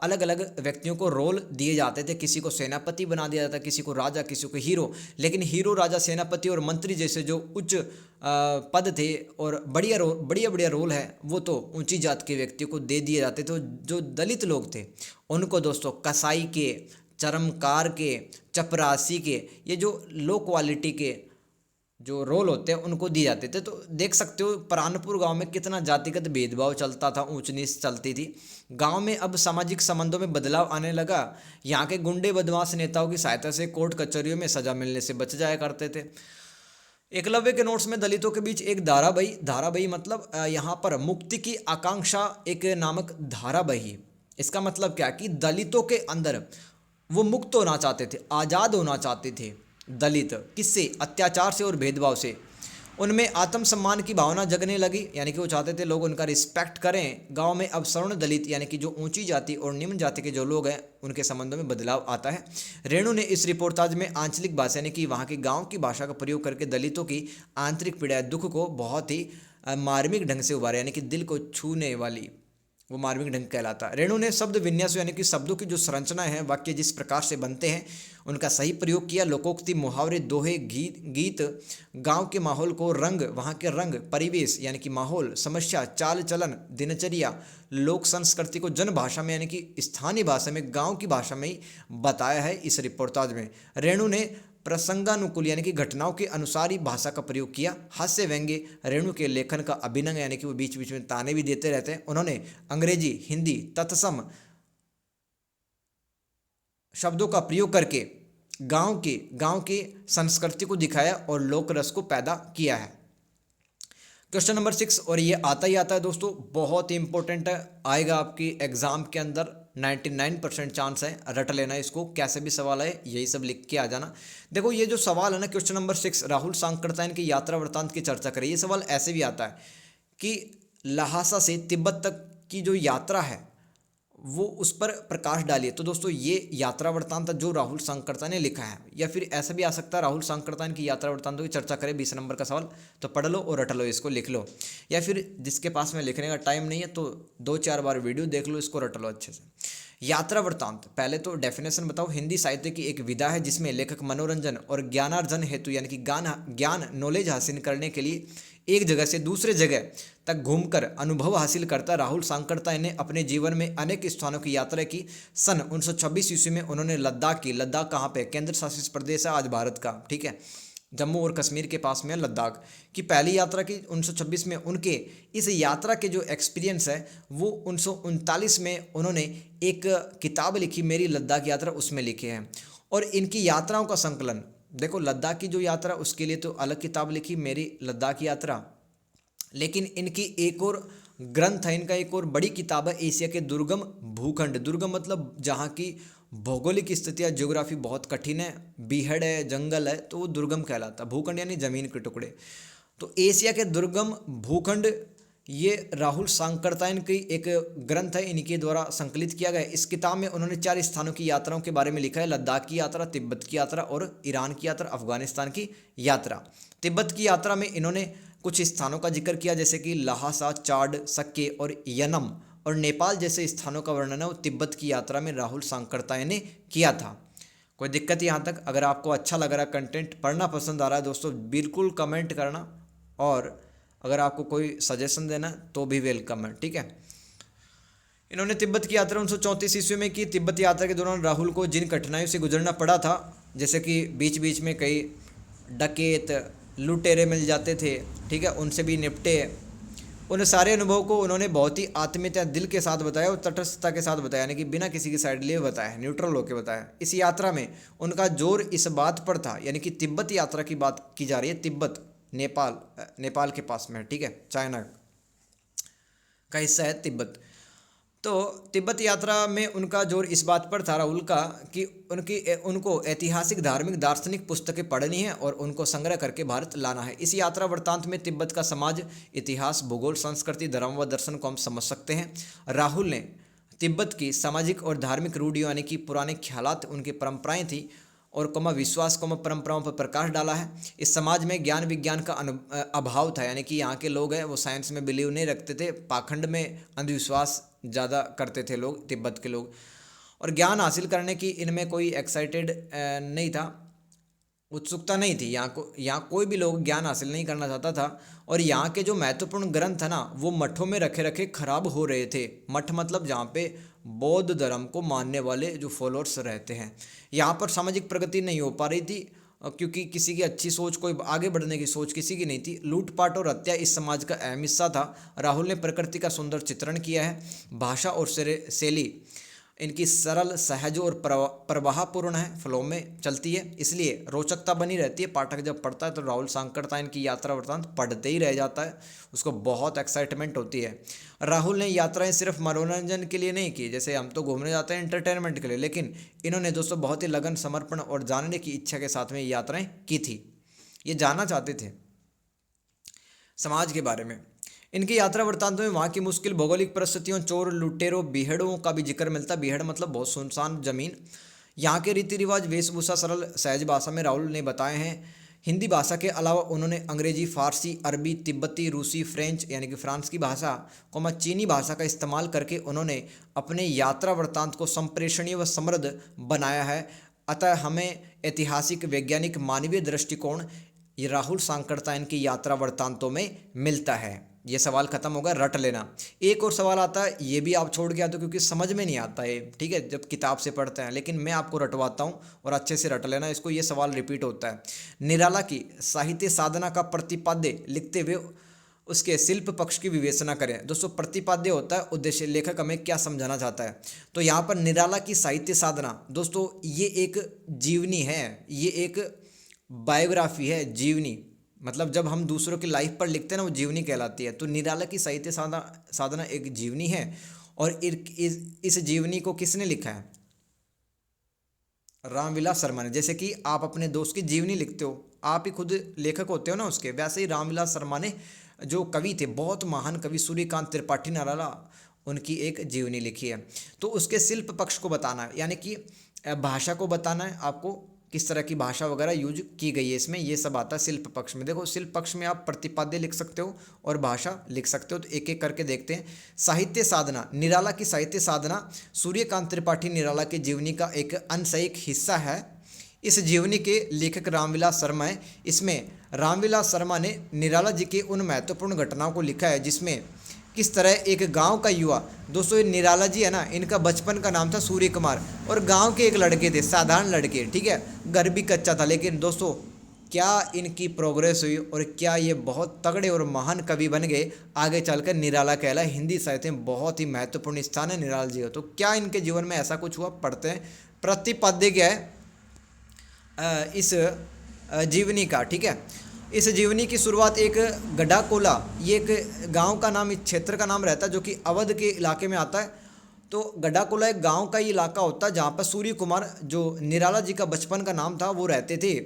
[SPEAKER 1] अलग अलग व्यक्तियों को रोल दिए जाते थे। किसी को सेनापति बना दिया जाता, किसी को राजा, किसी को हीरो। लेकिन हीरो, राजा, सेनापति और मंत्री जैसे जो उच्च पद थे और बढ़िया रोल है, वो तो ऊंची जात के व्यक्तियों को दे दिए जाते थे। जो दलित लोग थे उनको दोस्तों कसाई के, चरमकार के, चपरासी के, ये जो लो क्वालिटी के जो रोल होते हैं उनको दिए जाते थे। तो देख सकते हो प्राणपुर गांव में कितना जातिगत भेदभाव चलता था, ऊंच नीच चलती थी। गांव में अब सामाजिक संबंधों में बदलाव आने लगा। यहाँ के गुंडे बदमाश नेताओं की सहायता से कोर्ट कचहरियों में सजा मिलने से बच जाया करते थे। एकलव्य के नोट्स में दलितों के बीच एक धारा बही मतलब यहाँ पर मुक्ति की आकांक्षा एक नामक धारा बही। इसका मतलब क्या कि दलितों के अंदर वो मुक्त होना चाहते थे, आज़ाद होना चाहते थे दलित। किससे? अत्याचार से और भेदभाव से। उनमें आत्मसम्मान की भावना जगने लगी, यानी कि वो चाहते थे लोग उनका रिस्पेक्ट करें। गांव में अब सवर्ण दलित यानी कि जो ऊंची जाति और निम्न जाति के जो लोग हैं उनके संबंधों में बदलाव आता है। रेणु ने इस रिपोर्टाज में आंचलिक भाषा यानी कि वहाँ की गाँव की भाषा का प्रयोग करके दलितों की आंतरिक पीड़ा, दुख को बहुत ही मार्मिक ढंग से उभारा, यानी कि दिल को छूने वाली, वो मार्मिक ढंग कहलाता है। रेणु ने शब्द विन्यास यानी कि शब्दों की जो संरचना है, वाक्य जिस प्रकार से बनते हैं, उनका सही प्रयोग किया। लोकोक्ति, मुहावरे, दोहे, गीत गांव के माहौल को रंग, वहाँ के रंग, परिवेश यानी कि माहौल, समस्या, चाल चलन, दिनचर्या, लोक संस्कृति को जन भाषा में यानी कि स्थानीय भाषा में, गाँव की भाषा में ही बताया है इस रिपोर्टाज में। रेणु ने प्रसंगानुकूल यानी कि घटनाओं के अनुसार ही भाषा का प्रयोग किया। हास्य व्यंग्य रेणु के लेखन का अभिनय, यानी कि वो बीच बीच में ताने भी देते रहते हैं। उन्होंने अंग्रेजी, हिंदी तत्सम शब्दों का प्रयोग करके गांव की संस्कृति को दिखाया और लोक रस को पैदा किया है। क्वेश्चन नंबर 6, और ये आता ही आता है दोस्तों, बहुत ही इंपॉर्टेंट है, आएगा आपकी एग्जाम के अंदर। 99% चांस है, रट लेना इसको, कैसे भी सवाल है यही सब लिख के आ जाना। देखो ये जो सवाल है ना, क्वेश्चन नंबर 6, राहुल सांकृत्यायन की यात्रा वृत्तांत की चर्चा करें। ये सवाल ऐसे भी आता है कि लहासा से तिब्बत तक की जो यात्रा है वो उस पर प्रकाश डालिए। तो दोस्तों ये यात्रा वृत्तांत जो राहुल सांकरता ने लिखा है, या फिर ऐसा भी आ सकता है राहुल सांकरता की यात्रा वृत्तांतों की चर्चा करें, 20 नंबर का सवाल, तो पढ़ लो और रट लो, इसको लिख लो। या फिर जिसके पास में लिखने का टाइम नहीं है तो 2-4 बार वीडियो देख लो, इसको रट लो अच्छे से। यात्रा वृत्तांत, पहले तो डेफिनेशन बताओ। हिंदी साहित्य की एक विधा है जिसमें लेखक मनोरंजन और ज्ञानार्जन हेतु यानी कि ज्ञान नॉलेज हासिल करने के लिए एक जगह से दूसरे जगह तक घूमकर अनुभव हासिल करता। राहुल सांकरता ने अपने जीवन में अनेक स्थानों की यात्रा की। सन 1926 ईस्वी में उन्होंने लद्दाख की, लद्दाख कहाँ पे, केंद्र शासित प्रदेश है आज भारत का, ठीक है, जम्मू और कश्मीर के पास में लद्दाख की पहली यात्रा की 1926 में। उनके इस यात्रा के जो एक्सपीरियंस है वो 1939 में उन्होंने एक किताब लिखी, मेरी लद्दाख यात्रा, उसमें लिखे हैं। और इनकी यात्राओं का संकलन देखो, लद्दाख की जो यात्रा उसके लिए तो अलग किताब लिखी, मेरी लद्दाख यात्रा, लेकिन इनकी एक और ग्रंथ है, इनका एक और बड़ी किताब है, एशिया के दुर्गम भूखंड। दुर्गम मतलब जहाँ की भौगोलिक स्थितियाँ, ज्योग्राफी बहुत कठिन है, बीहड़ है, जंगल है, तो वो दुर्गम कहलाता है। भूखंड यानी जमीन के टुकड़े। तो एशिया के दुर्गम भूखंड, ये राहुल सांकरतायन की एक ग्रंथ है, इनके द्वारा संकलित किया गया। इस किताब में उन्होंने 4 स्थानों की यात्राओं के बारे में लिखा है, लद्दाख की यात्रा, तिब्बत की यात्रा और ईरान की यात्रा, अफगानिस्तान की यात्रा। तिब्बत की यात्रा में इन्होंने कुछ स्थानों का जिक्र किया, जैसे कि लहासा, चाड, सक्के और यनम, और नेपाल जैसे स्थानों का वर्णन है वो तिब्बत की यात्रा में राहुल सांकरताय ने किया था। कोई दिक्कत यहाँ तक? अगर आपको अच्छा लग रहा है कंटेंट, पढ़ना पसंद आ रहा है दोस्तों, बिल्कुल कमेंट करना, और अगर आपको कोई सजेशन देना तो भी वेलकम है, ठीक है। इन्होंने तिब्बत की यात्रा 1934 ईस्वी में की। तिब्बत यात्रा के दौरान राहुल को जिन कठिनाइयों से गुजरना पड़ा था, जैसे कि बीच बीच में कई डकैत, लुटेरे मिल जाते थे, ठीक है, उनसे भी निपटे। उन सारे अनुभव को उन्होंने बहुत ही आत्मीयता, दिल के साथ बताया और तटस्थता के साथ बताया, यानी कि बिना किसी की साइड लिए बताया, न्यूट्रल होकर बताया। इस यात्रा में उनका जोर इस बात पर था, यानी कि तिब्बत यात्रा की बात की जा रही है, तिब्बत नेपाल के पास में है, ठीक है, चाइना का हिस्सा है तिब्बत। तो तिब्बत यात्रा में उनका जोर इस बात पर था राहुल का कि उनको ऐतिहासिक, धार्मिक, दार्शनिक पुस्तकें पढ़नी है और उनको संग्रह करके भारत लाना है। इस यात्रा वृत्तांत में तिब्बत का समाज, इतिहास, भूगोल, संस्कृति, धर्म व दर्शन को हम समझ सकते हैं। राहुल ने तिब्बत की सामाजिक और धार्मिक रूढ़ियों यानी कि पुराने ख्यालात, उनकी परंपराएं थी और विश्वास, परंपराओं पर प्रकाश डाला है। इस समाज में ज्ञान विज्ञान का अभाव था, यानी कि यहाँ के लोग हैं वो साइंस में बिलीव नहीं रखते थे, पाखंड में अंधविश्वास ज़्यादा करते थे लोग, तिब्बत के लोग, और ज्ञान हासिल करने की इनमें कोई एक्साइटेड नहीं था, उत्सुकता नहीं थी। यहाँ कोई भी लोग ज्ञान हासिल नहीं करना चाहता था। और यहाँ के जो महत्वपूर्ण ग्रंथ है ना, वो मठों में रखे रखे खराब हो रहे थे। मठ मतलब जहाँ पे बौद्ध धर्म को मानने वाले जो फॉलोअर्स रहते हैं। यहाँ पर सामाजिक प्रगति नहीं हो पा रही थी, क्योंकि किसी की अच्छी सोच, कोई आगे बढ़ने की सोच किसी की नहीं थी। लूटपाट और हत्या इस समाज का अहम हिस्सा था। राहुल ने प्रकृति का सुंदर चित्रण किया है। भाषा और शैली इनकी सरल, सहज और प्रवाहपूर्ण है, फ्लो में चलती है, इसलिए रोचकता बनी रहती है। पाठक जब पढ़ता है तो राहुल सांकरतायन की यात्रा वृत्तांत पढ़ते ही रह जाता है, उसको बहुत एक्साइटमेंट होती है। राहुल ने यात्राएं सिर्फ मनोरंजन के लिए नहीं की, जैसे हम तो घूमने जाते हैं एंटरटेनमेंट के लिए, लेकिन इन्होंने दोस्तों बहुत ही लगन, समर्पण और जानने की इच्छा के साथ में यात्राएं की थी। ये जानना चाहते थे समाज के बारे में। इनकी यात्रा वृत्तांतों में वहाँ की मुश्किल भौगोलिक परिस्थितियों, चोर, लुटेरों, बीहड़ों का भी जिक्र मिलता है। बीहड़ मतलब बहुत सुनसान जमीन। यहाँ के रीति रिवाज, वेशभूषा सरल सहज भाषा में राहुल ने बताए हैं। हिंदी भाषा के अलावा उन्होंने अंग्रेजी, फारसी, अरबी, तिब्बती, रूसी, फ्रेंच यानी कि फ्रांस की भाषा, चीनी भाषा का इस्तेमाल करके उन्होंने अपने यात्रा वृत्तांत को संप्रेषणीय व समृद्ध बनाया है। अतः हमें ऐतिहासिक, वैज्ञानिक, मानवीय दृष्टिकोण ये राहुल सांकरतायन की यात्रा वृत्तांतों में मिलता है। ये सवाल खत्म होगा, रट लेना। एक और सवाल आता है, ये भी आप छोड़ के आते हो क्योंकि समझ में नहीं आता है, ठीक है, जब किताब से पढ़ते हैं, लेकिन मैं आपको रटवाता हूँ और अच्छे से रट लेना इसको। ये सवाल रिपीट होता है। निराला की साहित्य साधना का प्रतिपाद्य लिखते हुए उसके शिल्प पक्ष की विवेचना करें। दोस्तों प्रतिपाद्य होता है उद्देश्य, लेखक हमें क्या समझाना चाहता है। तो यहाँ पर निराला की साहित्य साधना, दोस्तों ये एक जीवनी है, ये एक बायोग्राफी है। जीवनी मतलब जब हम दूसरों की लाइफ पर लिखते हैं ना, वो जीवनी कहलाती है। तो निराला की साहित्य साधना एक जीवनी है। और इस जीवनी को किसने लिखा है? रामविलास शर्मा ने। जैसे कि आप अपने दोस्त की जीवनी लिखते हो, आप ही खुद लेखक होते हो ना उसके, वैसे ही रामविलास शर्मा ने, जो कवि थे, बहुत महान कवि सूर्यकांत त्रिपाठी निराला, उनकी एक जीवनी लिखी है। तो उसके शिल्प पक्ष को बताना है, यानी कि भाषा को बताना है आपको, किस तरह की भाषा वगैरह यूज की गई है इसमें, ये सब आता है शिल्प पक्ष में। देखो शिल्प पक्ष में आप प्रतिपाद्य लिख सकते हो और भाषा लिख सकते हो, तो एक एक करके देखते हैं। साहित्य साधना, निराला की साहित्य साधना सूर्यकांत त्रिपाठी निराला की जीवनी का एक अंश, एक हिस्सा है। इस जीवनी के लेखक रामविलास शर्मा है। इसमें रामविलास शर्मा ने निराला जी के उन महत्वपूर्ण घटनाओं को लिखा है जिसमें किस तरह एक गांव का युवा, दोस्तों ये निराला जी है ना, इनका बचपन का नाम था सूर्य कुमार और गांव के एक लड़के थे, साधारण लड़के, ठीक है, घर भी कच्चा था, लेकिन दोस्तों क्या इनकी प्रोग्रेस हुई और क्या ये बहुत तगड़े और महान कवि बन गए। आगे चलकर निराला कहला हिंदी साहित्य में बहुत ही महत्वपूर्ण स्थान है निराला जी का। तो क्या इनके जीवन में ऐसा कुछ हुआ, पढ़ते हैं। प्रतिपाद्य क्या है इस जीवनी का, ठीक है। इस जीवनी की शुरुआत एक गडाकोला, ये एक गांव का नाम, इस क्षेत्र का नाम रहता है जो कि अवध के इलाके में आता है। तो गडाकोला एक गांव का ही इलाका होता है जहाँ पर सूर्य कुमार, जो निराला जी का बचपन का नाम था, वो रहते थे।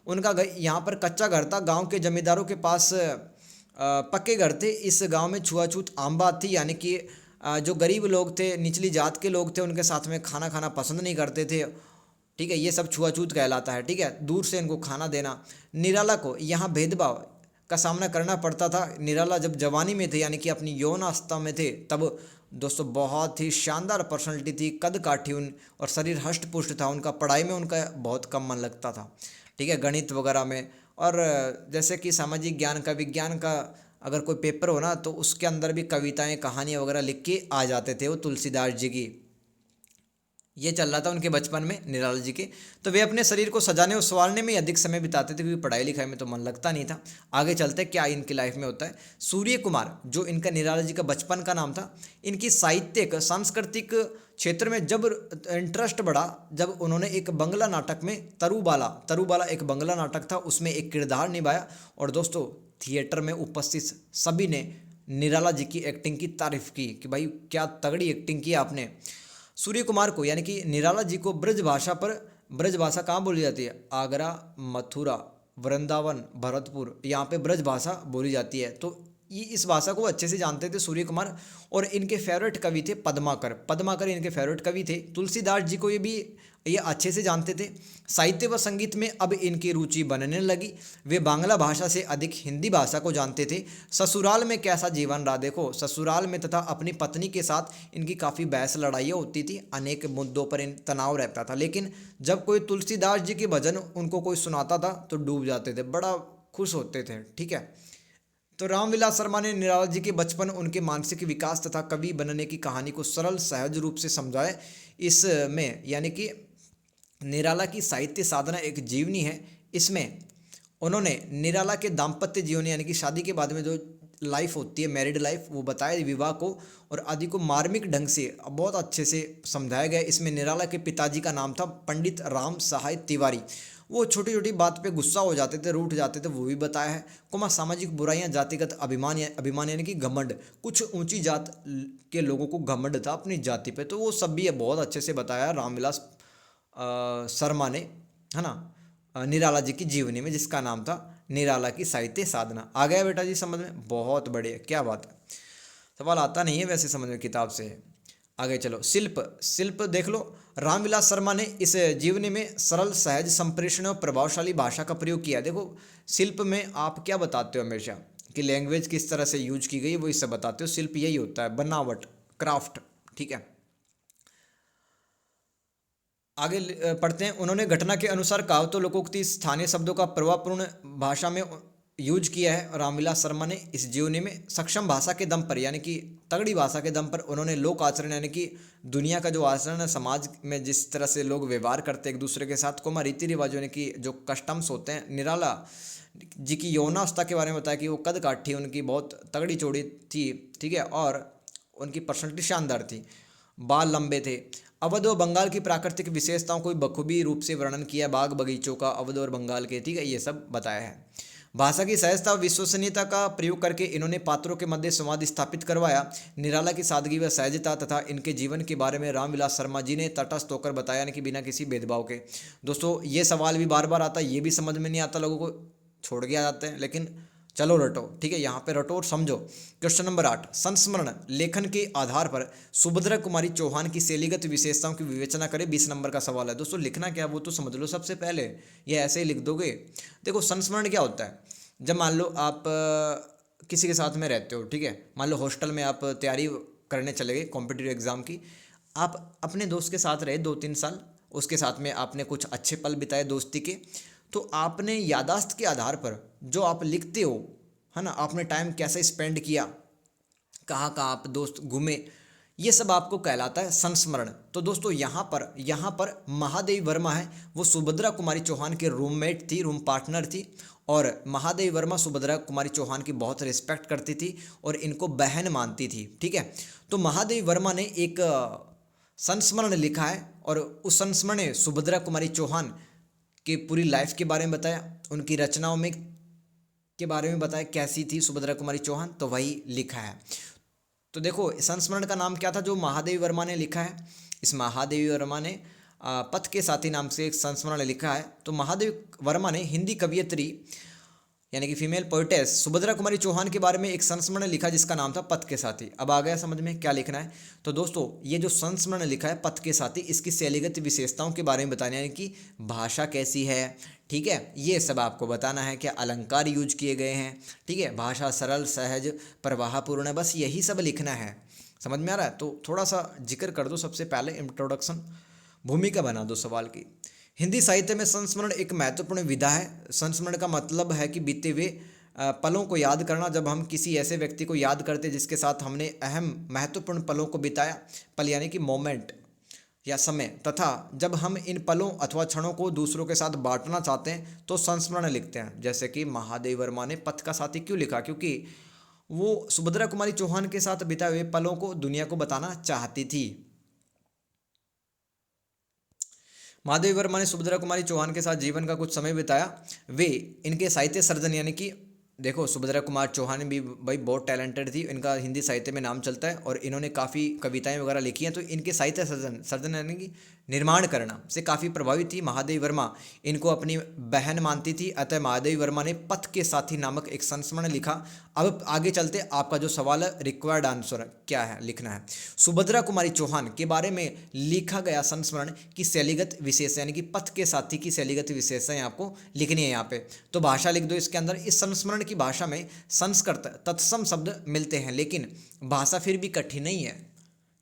[SPEAKER 1] उनका यहाँ पर कच्चा घर था, गांव के जमींदारों के पास पक्के घर थे। इस गांव में छुआछूत आम बात थी, यानी कि जो गरीब लोग थे, निचली जात के लोग थे, उनके साथ में खाना खाना पसंद नहीं करते थे, ठीक है, ये सब छुआछूत कहलाता है, ठीक है, दूर से इनको खाना देना। निराला को यहाँ भेदभाव का सामना करना पड़ता था। निराला जब जवानी में थे, यानी कि अपनी यौन अवस्था में थे, तब दोस्तों बहुत ही शानदार पर्सनैलिटी थी, कद काठी उन और शरीर हष्ट पुष्ट था। उनका पढ़ाई में उनका बहुत कम मन लगता था, ठीक है, गणित वगैरह में। और जैसे कि सामाजिक ज्ञान का, विज्ञान का अगर कोई पेपर हो ना, तो उसके अंदर भी कविताएँ, कहानियाँ वगैरह लिख के आ जाते थे वो तुलसीदास जी की। ये चल रहा था उनके बचपन में निराला जी के। तो वे अपने शरीर को सजाने और संवारने में अधिक समय बिताते थे, क्योंकि पढ़ाई लिखाई में तो मन लगता नहीं था। आगे चलते क्या इनकी लाइफ में होता है। सूर्य कुमार, जो इनका निराला जी का बचपन का नाम था, इनकी साहित्यिक सांस्कृतिक क्षेत्र में जब इंटरेस्ट बढ़ा, जब उन्होंने एक बंगला नाटक में तरुबाला एक बंगला नाटक था, उसमें एक किरदार निभाया। और दोस्तों थिएटर में उपस्थित सभी ने निराला जी की एक्टिंग की तारीफ की कि भाई क्या तगड़ी एक्टिंग की आपने। सूर्य कुमार को, यानी कि निराला जी को ब्रज भाषा कहाँ बोली जाती है, आगरा, मथुरा, वृंदावन, भरतपुर, यहाँ पे ब्रज भाषा बोली जाती है। तो ये इस भाषा को अच्छे से जानते थे सूर्य कुमार। और इनके फेवरेट कवि थे पद्माकर इनके फेवरेट कवि थे। तुलसीदास जी को ये अच्छे से जानते थे। साहित्य व संगीत में अब इनकी रुचि बनने लगी। वे बांग्ला भाषा से अधिक हिंदी भाषा को जानते थे। ससुराल में कैसा जीवन रहा, देखो ससुराल में तथा अपनी पत्नी के साथ इनकी काफ़ी बहस लड़ाइयाँ होती थी, अनेक मुद्दों पर इन तनाव रहता था। लेकिन जब कोई तुलसीदास जी के भजन उनको कोई सुनाता था तो डूब जाते थे, बड़ा खुश होते थे, ठीक है। तो रामविलास शर्मा ने निराला जी के बचपन, उनके मानसिक विकास तथा कवि बनने की कहानी को सरल सहज रूप से समझाए इसमें, यानी कि निराला की साहित्य साधना एक जीवनी है। इसमें उन्होंने निराला के दाम्पत्य जीवन, यानी कि शादी के बाद में जो लाइफ होती है, मैरिड लाइफ, वो बताया, विवाह को और आदि को मार्मिक ढंग से बहुत अच्छे से समझाया गया। इसमें निराला के पिताजी का नाम था पंडित राम सहाय तिवारी। वो छोटी छोटी बात पे गुस्सा हो जाते थे, रूठ जाते थे, वो भी बताया है। कोमा सामाजिक बुराइयां, जातिगत अभिमान यानी कि घमंड, कुछ ऊंची जात के लोगों को घमंड था अपनी जाति पे, तो वो सब भी बहुत अच्छे से बताया रामविलास शर्मा ने, है ना, निराला जी की जीवनी में, जिसका नाम था निराला की साहित्य साधना। आ गया बेटा जी समझ में, बहुत बढ़िया, क्या बात है। सवाल आता नहीं है वैसे समझ में, किताब से है। आगे चलो, शिल्प देख लो। रामविलास शर्मा ने इस जीवनी में सरल, सहज, संप्रेषण और प्रभावशाली भाषा का प्रयोग किया। देखो शिल्प में आप क्या बताते हो हमेशा कि लैंग्वेज किस तरह से यूज की गई, वो इससे बताते हो। शिल्प यही होता है, बनावट, क्राफ्ट, ठीक है। आगे पढ़ते हैं। उन्होंने घटना के अनुसार कहावतों, लोकोक्ति, स्थानीय शब्दों का प्रभावपूर्ण भाषा में यूज किया है। रामविलास शर्मा ने इस जीवनी में सक्षम भाषा के दम पर, यानी कि तगड़ी भाषा के दम पर, उन्होंने लोक आचरण, यानी कि दुनिया का जो आचरण है, समाज में जिस तरह से लोग व्यवहार करते हैं एक दूसरे के साथ, कोमा रीति रिवाज, यानी कि जो कस्टम्स होते हैं। निराला जी की यौनावस्था के बारे में बताया कि वो कद काठी, उनकी बहुत तगड़ी चौड़ी थी, ठीक है, और उनकी पर्सनैलिटी शानदार थी, बाल लंबे थे। अवध और बंगाल की प्राकृतिक विशेषताओं को बखूबी रूप से वर्णन किया, बाग बगीचों का अवध और बंगाल के, ठीक है, ये सब बताया है। भाषा की सहजता और विश्वसनीयता का प्रयोग करके इन्होंने पात्रों के मध्य संवाद स्थापित करवाया। निराला की सादगी व सहजता तथा इनके जीवन के बारे में रामविलास शर्मा जी ने तटस्थ होकर बताया, यानी कि बिना किसी भेदभाव के। दोस्तों ये सवाल भी बार बार आता है, ये भी समझ में नहीं आता, लोगों को छोड़ के आ जाते हैं, लेकिन चलो रटो, ठीक है, यहाँ पे रटो और समझो। क्वेश्चन नंबर 8, संस्मरण लेखन के आधार पर सुभद्रा कुमारी चौहान की शैलीगत विशेषताओं की विवेचना करें। 20 नंबर का सवाल है दोस्तों। लिखना क्या वो तो समझ लो सबसे पहले, ये ऐसे ही लिख दोगे। देखो संस्मरण क्या होता है, जब मान लो आप किसी के साथ में रहते हो, ठीक है, मान लो हॉस्टल में आप तैयारी करने चले गए कॉम्पिटिटिव एग्जाम की, आप अपने दोस्त के साथ रहे 2-3 साल, उसके साथ में आपने कुछ अच्छे पल बिताए दोस्ती के, तो आपने यादाश्त के आधार पर जो आप लिखते हो, है ना, आपने टाइम कैसे स्पेंड किया, कहाँ कहाँ आप दोस्त घूमे, ये सब आपको कहलाता है संस्मरण। तो दोस्तों यहाँ पर महादेवी वर्मा है, वो सुभद्रा कुमारी चौहान के रूममेट थी, रूम पार्टनर थी, और महादेवी वर्मा सुभद्रा कुमारी चौहान की बहुत रिस्पेक्ट करती थी और इनको बहन मानती थी, ठीक है। तो महादेवी वर्मा ने एक संस्मरण लिखा है और उस संस्मरण ने सुभद्रा कुमारी चौहान की पूरी लाइफ के बारे में बताया, उनकी रचनाओं में के बारे में बताया कैसी थी सुभद्रा कुमारी चौहान, तो वही लिखा है। तो देखो संस्मरण का नाम क्या था जो महादेवी वर्मा ने लिखा है, इस महादेवी वर्मा ने पथ के साथी नाम से एक संस्मरण लिखा है। तो महादेवी वर्मा ने हिंदी कवियत्री यानी कि फीमेल पोइटेस सुभद्रा कुमारी चौहान के बारे में एक संस्मरण लिखा जिसका नाम था पथ के साथी। अब आ गया समझ में क्या लिखना है। तो दोस्तों ये जो संस्मरण लिखा है पथ के साथी, इसकी शैलीगत विशेषताओं के बारे में बताना है कि भाषा कैसी है, ठीक है, ये सब आपको बताना है, क्या अलंकार यूज किए गए हैं, ठीक है, भाषा सरल सहज प्रवाहपूर्ण है, बस यही सब लिखना है। समझ में आ रहा है। तो थोड़ा सा जिक्र कर दो, सबसे पहले इंट्रोडक्शन, भूमिका बना दो सवाल की। हिंदी साहित्य में संस्मरण एक महत्वपूर्ण विधा है। संस्मरण का मतलब है कि बीते हुए पलों को याद करना। जब हम किसी ऐसे व्यक्ति को याद करते जिसके साथ हमने अहम महत्वपूर्ण पलों को बिताया, पल यानी कि मोमेंट या समय, तथा जब हम इन पलों अथवा क्षणों को दूसरों के साथ बांटना चाहते हैं तो संस्मरण लिखते हैं। जैसे कि महादेवी वर्मा ने पथ का साथी क्यों लिखा, क्योंकि वो सुभद्रा कुमारी चौहान के साथ बिताए हुए पलों को दुनिया को बताना चाहती थी। महादेवी वर्मा ने सुभद्रा कुमारी चौहान के साथ जीवन का कुछ समय बिताया। वे इनके साहित्य सर्जन यानी कि देखो सुभद्रा कुमार चौहान भी भाई बहुत टैलेंटेड थी, इनका हिंदी साहित्य में नाम चलता है और इन्होंने काफ़ी कविताएं वगैरह लिखी हैं। तो इनके साहित्य सर्जन यानी कि निर्माण करना से काफ़ी प्रभावित थी महादेवी वर्मा, इनको अपनी बहन मानती थी। अतः महादेवी वर्मा ने पथ के साथी नामक एक संस्मरण लिखा। अब आगे चलते, आपका जो सवाल है रिक्वायर्ड आंसर क्या है लिखना है। सुभद्रा कुमारी चौहान के बारे में लिखा गया संस्मरण की शैलीगत विशेषता यानी कि पथ के साथी की शैलीगत विशेषताएं आपको लिखनी है यहाँ पे। तो भाषा लिख दो इसके अंदर। इस संस्मरण की भाषा में संस्कृत तत्सम शब्द मिलते हैं, लेकिन भाषा फिर भी कठिन नहीं है।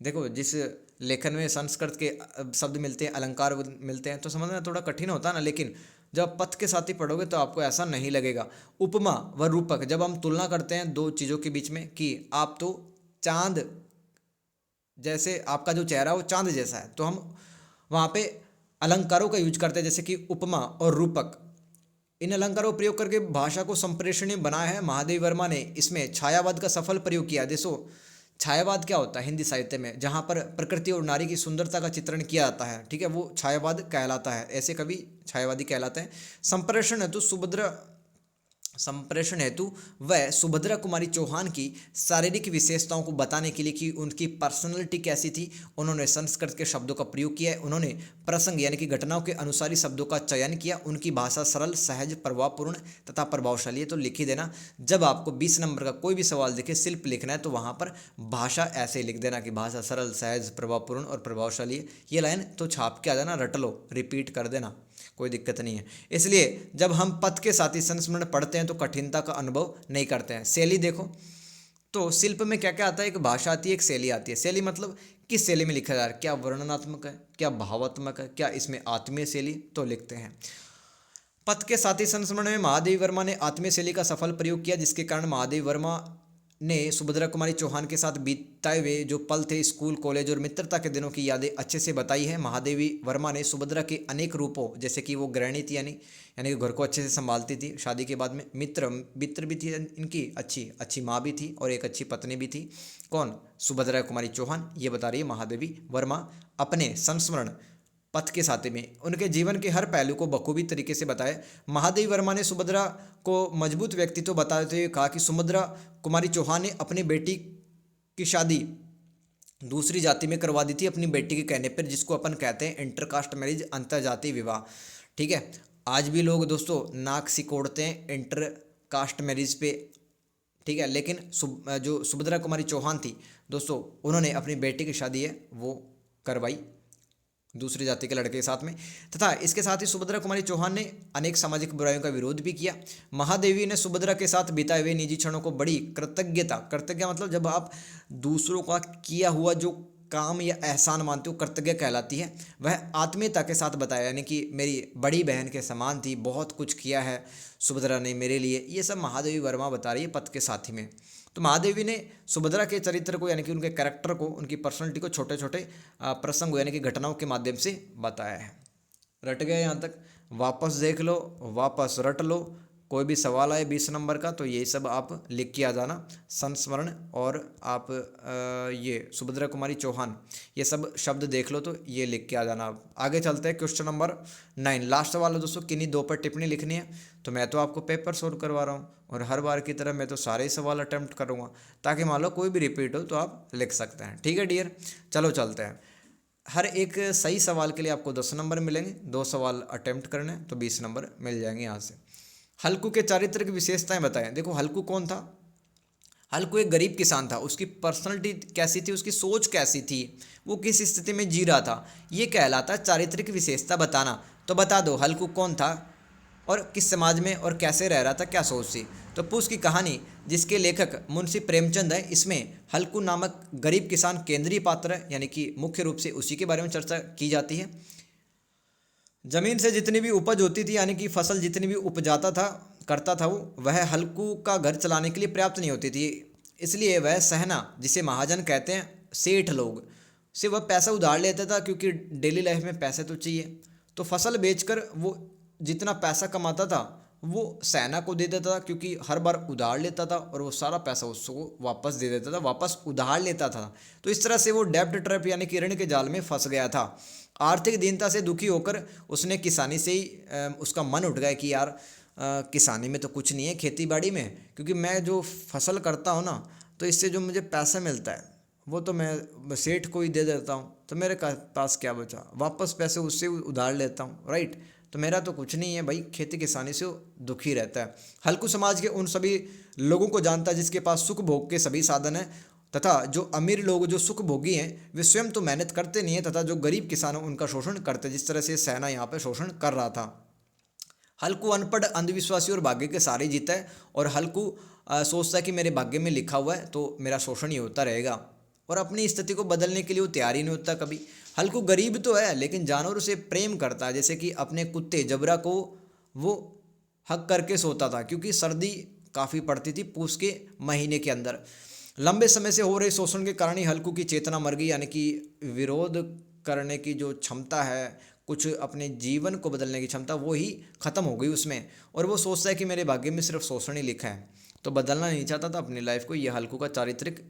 [SPEAKER 1] देखो जिस लेखन में संस्कृत के शब्द मिलते हैं, अलंकार मिलते हैं, तो समझना थोड़ा कठिन होता है ना, लेकिन जब पथ के साथ ही पढ़ोगे तो आपको ऐसा नहीं लगेगा। उपमा व रूपक, जब हम तुलना करते हैं दो चीज़ों के बीच में कि आप तो चांद जैसे, आपका जो चेहरा वो चांद जैसा है, तो हम वहाँ पे अलंकारों का यूज करते हैं जैसे कि उपमा और रूपक। इन अलंकारों का प्रयोग करके भाषा को संप्रेषणीय बनाया है महादेवी वर्मा ने। इसमें छायावाद का सफल प्रयोग किया। देखो छायावाद क्या होता है हिंदी साहित्य में, जहाँ पर प्रकृति और नारी की सुंदरता का चित्रण किया जाता है, ठीक है, वो छायावाद कहलाता है। ऐसे कवि छायावादी कहलाते हैं। संप्रेषण हेतु वह सुभद्रा कुमारी चौहान की शारीरिक विशेषताओं को बताने के लिए कि उनकी पर्सनैलिटी कैसी थी, उन्होंने संस्कृत के शब्दों का प्रयोग किया है। उन्होंने प्रसंग यानी कि घटनाओं के अनुसारी शब्दों का चयन किया। उनकी भाषा सरल सहज प्रभावपूर्ण तथा प्रभावशाली है। तो लिख ही देना, जब आपको 20 नंबर का कोई भी सवाल दिखे शिल्प लिखना है तो वहाँ पर भाषा ऐसे लिख देना कि भाषा सरल सहज प्रभावपूर्ण और प्रभावशाली है। ये लाइन तो छाप के आ जाना, रट लो, रिपीट कर देना, कोई दिक्कत नहीं है। इसलिए जब हम पथ के साथी संस्मरण पढ़ते हैं तो कठिनता का अनुभव नहीं करते हैं। शैली देखो, तो शिल्प में क्या क्या आता है, एक भाषा आती है, एक शैली आती है। शैली मतलब किस शैली में लिखा जा रहा है, क्या वर्णनात्मक है, क्या भावात्मक है, क्या इसमें आत्मीय शैली, तो लिखते हैं। पथ के साथी संस्मरण में महादेवी वर्मा ने आत्मीय शैली का सफल प्रयोग किया, जिसके कारण महादेवी वर्मा ने सुभद्रा कुमारी चौहान के साथ बिताए हुए जो पल थे, स्कूल कॉलेज और मित्रता के दिनों की यादें अच्छे से बताई है। महादेवी वर्मा ने सुभद्रा के अनेक रूपों, जैसे कि वो गृहिणी थी यानी कि घर को अच्छे से संभालती थी, शादी के बाद में मित्र भी थी, इनकी अच्छी माँ भी थी और एक अच्छी पत्नी भी थी। कौन, सुभद्रा कुमारी चौहान, ये बता रही है महादेवी वर्मा अपने संस्मरण पथ के साथी में। उनके जीवन के हर पहलू को बखूबी तरीके से बताया। महादेवी वर्मा ने सुभद्रा को मजबूत व्यक्तित्व बताते हुए कहा कि सुभद्रा कुमारी चौहान ने अपनी बेटी की शादी दूसरी जाति में करवा दी थी अपनी बेटी के कहने पर, जिसको अपन कहते हैं इंटरकास्ट मैरिज, अंतरजातीय विवाह। ठीक है, आज भी लोग दोस्तों नाक सिकोड़ते हैं इंटर कास्ट मैरिज पे, ठीक है। लेकिन जो सुभद्रा कुमारी चौहान थी दोस्तों, उन्होंने अपनी बेटी की शादी है वो करवाई दूसरी जाति के लड़के के साथ में। तथा इसके साथ ही सुभद्रा कुमारी चौहान ने अनेक सामाजिक बुराइयों का विरोध भी किया। महादेवी ने सुभद्रा के साथ बिताए हुए निजी क्षणों को बड़ी कृतज्ञ मतलब जब आप दूसरों का किया हुआ जो काम या एहसान मानते हो, कृतज्ञ कहलाती है, वह आत्मीयता के साथ बताया, यानी कि मेरी बड़ी बहन के समान थी, बहुत कुछ किया है सुभद्रा ने मेरे लिए। ये सब महादेवी वर्मा बता रही है पद के साथी में। तो महादेवी ने सुभद्रा के चरित्र को, यानी कि उनके कैरेक्टर को, उनकी पर्सनैलिटी को छोटे छोटे प्रसंग यानी कि घटनाओं के माध्यम से बताया है। रट गए यहाँ तक? वापस देख लो, वापस रट लो। कोई भी सवाल आए 20 नंबर का तो यही सब आप लिख के आ जाना, संस्मरण और आप ये सुभद्रा कुमारी चौहान ये सब शब्द देख लो तो ये लिख के आ जाना। आप आगे चलते हैं क्वेश्चन नंबर 9, लास्ट सवाल है दोस्तों, किन्हीं 2 पर टिप्पणी लिखनी है। तो मैं तो आपको पेपर सोल्व करवा रहा हूँ और हर बार की तरह मैं तो सारे ही सवाल अटैम्प्ट करूँगा, ताकि मान लो कोई भी रिपीट हो तो आप लिख सकते हैं। ठीक है डियर, चलो चलते हैं। हर एक सही सवाल के लिए आपको 10 नंबर मिलेंगे, 2 सवाल अटैम्प्ट करने तो 20 नंबर मिल जाएंगे यहाँ से। हल्कू के चारित्र की विशेषताएं बताएं। देखो हल्कू कौन था? हल्कू एक गरीब किसान था। उसकी पर्सनैलिटी कैसी थी, उसकी सोच कैसी थी, वो किस स्थिति में जी रहा था, ये कहलाता चारित्रिक विशेषता बताना। तो बता दो हल्कू कौन था और किस समाज में और कैसे रह रहा था, क्या सोच थी। तो पूस की कहानी जिसके लेखक मुंशी प्रेमचंद है, इसमें हल्कू नामक गरीब किसान केंद्रीय पात्र है, यानी कि मुख्य रूप से उसी के बारे में चर्चा की जाती है। जमीन से जितनी भी उपज होती थी, यानी कि फसल जितनी भी उपजाता था करता था वो, वह हल्कू का घर चलाने के लिए पर्याप्त नहीं होती थी। इसलिए वह सहना, जिसे महाजन कहते हैं, सेठ लोग से वह पैसा उधार लेता था, क्योंकि डेली लाइफ में पैसे तो चाहिए। तो फसल बेचकर वो जितना पैसा कमाता था वो सेना को दे देता था, क्योंकि हर बार उधार लेता था और वो सारा पैसा उसको वापस दे देता था, वापस उधार लेता था। तो इस तरह से वो डेब्ट ट्रैप यानी कि ऋण के जाल में फंस गया था। आर्थिक दीनता से दुखी होकर उसने किसानी से ही उसका मन उठ गया कि यार किसानी में तो कुछ नहीं है, खेती बाड़ी में, क्योंकि मैं जो फसल करता हूँ ना, तो इससे जो मुझे पैसा मिलता है वो तो मैं सेठ को ही दे देता हूँ, तो मेरे पास क्या बचा, वापस पैसे उससे उधार लेता हूँ, राइट। तो मेरा तो कुछ नहीं है भाई, खेती किसानी से दुखी रहता है। हल्कू समाज के उन सभी लोगों को जानता है जिसके पास सुख भोग के सभी साधन हैं, तथा जो अमीर लोग जो सुख भोगी हैं वे स्वयं तो मेहनत करते नहीं है, तथा जो गरीब किसान हैं उनका शोषण करते, जिस तरह से सेना यहाँ पे शोषण कर रहा था। हल्कू अनपढ़, अंधविश्वासी और भाग्य के सारे जीता है, और हल्कू सोचता है कि मेरे भाग्य में लिखा हुआ है तो मेरा शोषण ही होता रहेगा, और अपनी स्थिति को बदलने के लिए वो तैयार ही नहीं होता कभी। हल्कू गरीब तो है लेकिन जानवरों से प्रेम करता है, जैसे कि अपने कुत्ते जबरा को वो हक करके सोता था, क्योंकि सर्दी काफ़ी पड़ती थी पूस के महीने के अंदर। लंबे समय से हो रहे शोषण के कारण ही हल्कू की चेतना मर गई, यानी कि विरोध करने की जो क्षमता है, कुछ अपने जीवन को बदलने की क्षमता, वो ही खत्म हो गई उसमें, और वो सोचता है कि मेरे भाग्य में सिर्फ शोषण ही लिखा है, तो बदलना नहीं चाहता था अपनी लाइफ को। ये हल्कू का चारित्रिक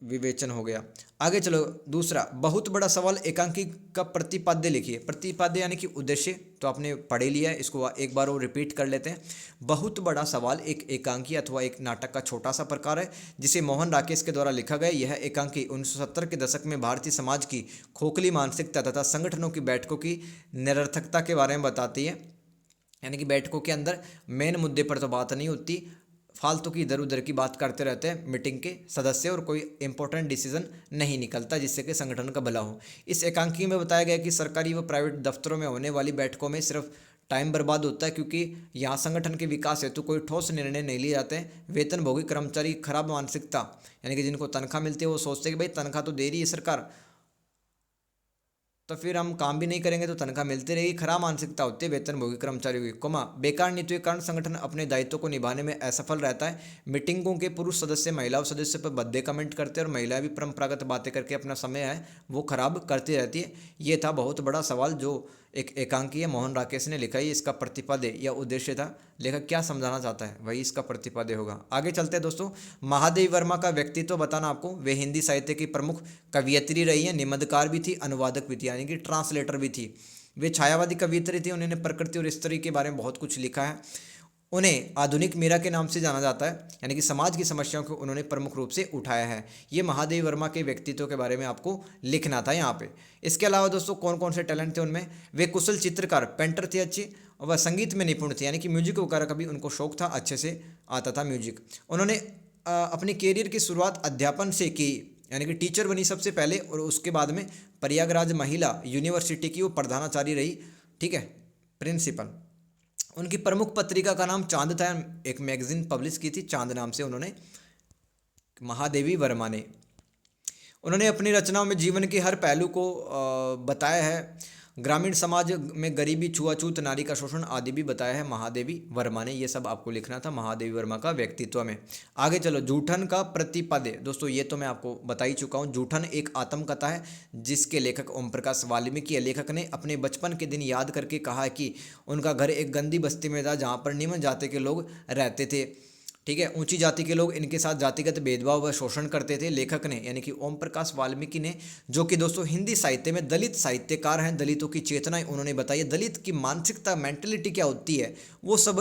[SPEAKER 1] विवेचन हो गया। आगे चलो, दूसरा बहुत बड़ा सवाल, एकांकी का प्रतिपाद्य लिखिए। प्रतिपाद्य यानी कि उद्देश्य तो आपने पढ़े लिया है, इसको एक बार और रिपीट कर लेते हैं। बहुत बड़ा सवाल एक एकांकी अथवा एक नाटक का छोटा सा प्रकार है, जिसे मोहन राकेश के द्वारा लिखा गया। यह एकांकी 1970 के दशक में भारतीय समाज की खोखली मानसिकता तथा संगठनों की बैठकों की निरर्थकता के बारे में बताती है। यानी कि बैठकों के अंदर मेन मुद्दे पर तो बात नहीं होती, फालतू की इधर उधर की बात करते रहते हैं मीटिंग के सदस्य, और कोई इंपॉर्टेंट डिसीजन नहीं निकलता जिससे कि संगठन का भला हो। इस एकांकी में बताया गया कि सरकारी व प्राइवेट दफ्तरों में होने वाली बैठकों में सिर्फ टाइम बर्बाद होता है, क्योंकि यहाँ संगठन के विकास हेतु कोई ठोस निर्णय नहीं लिए जाते हैं। वेतनभोगी कर्मचारी खराब मानसिकता, यानी कि जिनको तनख्वाह मिलती है वो सोचते हैं कि भाई तनख्वाह तो दे रही है सरकार, तो फिर हम काम भी नहीं करेंगे तो तनख्वाह मिलती रहेगी। खराब मानसिकता होती है वेतनभोगी कर्मचारियों की। बेकार नीतियों के कारण संगठन अपने दायित्वों को निभाने में असफल रहता है। मीटिंगों के पुरुष सदस्य महिलाओं सदस्य पर भद्दे कमेंट करते हैं, और महिलाएं भी परंपरागत बातें करके अपना समय है वो खराब करती रहती है। ये था बहुत बड़ा सवाल जो एक एकांकी है, मोहन राकेश ने लिखा है। इसका प्रतिपाद्य या उद्देश्य था, लेखक क्या समझाना चाहता है वही इसका प्रतिपाद्य होगा। आगे चलते हैं दोस्तों। महादेवी वर्मा का व्यक्तित्व बताना आपको। वे हिंदी साहित्य की प्रमुख कवियत्री रही हैं, निबंधकार भी थी, अनुवादक भी थी, यानी कि ट्रांसलेटर भी थी। वे छायावादी कवियत्री थी, उन्होंने प्रकृति और स्त्री के बारे में बहुत कुछ लिखा है। उन्हें आधुनिक मीरा के नाम से जाना जाता है, यानी कि समाज की समस्याओं को उन्होंने प्रमुख रूप से उठाया है। ये महादेवी वर्मा के व्यक्तित्व के बारे में आपको लिखना था यहाँ पे। इसके अलावा दोस्तों कौन कौन से टैलेंट थे उनमें? वे कुशल चित्रकार, पेंटर थे अच्छी, वह संगीत में निपुण थे, यानी कि म्यूजिक वगैरह का भी उनको शौक था, अच्छे से आता था म्यूजिक। उन्होंने अपनी कैरियर की शुरुआत अध्यापन से की, यानी कि टीचर बनी सबसे पहले, और उसके बाद में प्रयागराज महिला यूनिवर्सिटी की वो प्रधानाचार्य रही, ठीक है, प्रिंसिपल। उनकी प्रमुख पत्रिका का नाम चांद था, एक मैगजीन पब्लिश की थी चांद नाम से उन्होंने, महादेवी वर्मा ने। उन्होंने अपनी रचनाओं में जीवन के हर पहलू को बताया है। ग्रामीण समाज में गरीबी, छुआछूत, नारी का शोषण आदि भी बताया है महादेवी वर्मा ने। ये सब आपको लिखना था महादेवी वर्मा का व्यक्तित्व में। आगे चलो, जूठन का प्रतिपद। दोस्तों ये तो मैं आपको बता ही चुका हूँ। जूठन एक आत्मकथा है जिसके लेखक ओम प्रकाश वाल्मीकि है। लेखक ने अपने बचपन के दिन याद करके कहा है कि उनका घर एक गंदी बस्ती में था जहाँ पर निम्न जाति के लोग रहते थे, ठीक है। ऊंची जाति के लोग इनके साथ जातिगत भेदभाव व शोषण करते थे। लेखक ने, यानी कि ओम प्रकाश वाल्मीकि ने, जो कि दोस्तों हिंदी साहित्य में दलित साहित्यकार हैं, दलितों की चेतनाएं उन्होंने बताई है, दलित की मानसिकता, मेंटलिटी क्या होती है, वो सब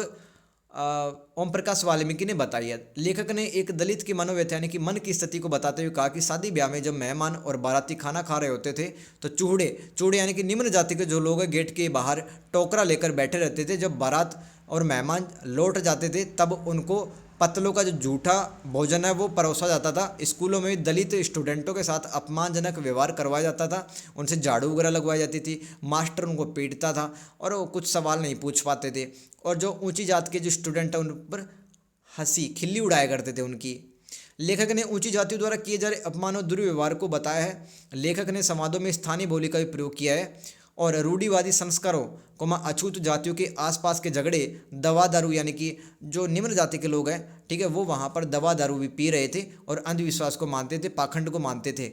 [SPEAKER 1] ओम प्रकाश वाल्मीकि ने बताई है। लेखक ने एक दलित की मनोव्यथा, यानी कि मन की स्थिति को बताते हुए कहा कि शादी ब्याह में जब मेहमान और बाराती खाना खा रहे होते थे तो चूड़े यानी कि निम्न जाति के जो लोग हैं गेट के बाहर टोकरा लेकर बैठे रहते थे। जब बारात और मेहमान लौट जाते थे तब उनको पतलों का जो जूठा भोजन है वो परोसा जाता था। स्कूलों में दलित स्टूडेंटों के साथ अपमानजनक व्यवहार करवाया जाता था, उनसे झाड़ू वगैरह लगवाई जाती थी, मास्टर उनको पीटता था और वो कुछ सवाल नहीं पूछ पाते थे। और जो ऊंची जात के जो स्टूडेंट हैं उन पर हंसी खिल्ली उड़ाया करते थे उनकी। लेखक ने ऊंची जातियों द्वारा किए जा रहे अपमान और दुर्व्यवहार को बताया है। लेखक ने संवादों में स्थानीय बोली का भी प्रयोग किया है और रूढ़िवादी संस्कारों अछूत जातियों के आसपास के झगड़े, दवा दारू, यानी कि जो निम्न जाति के लोग हैं, ठीक है, वो वहाँ पर दवा दारू भी पी रहे थे और अंधविश्वास को मानते थे, पाखंड को मानते थे।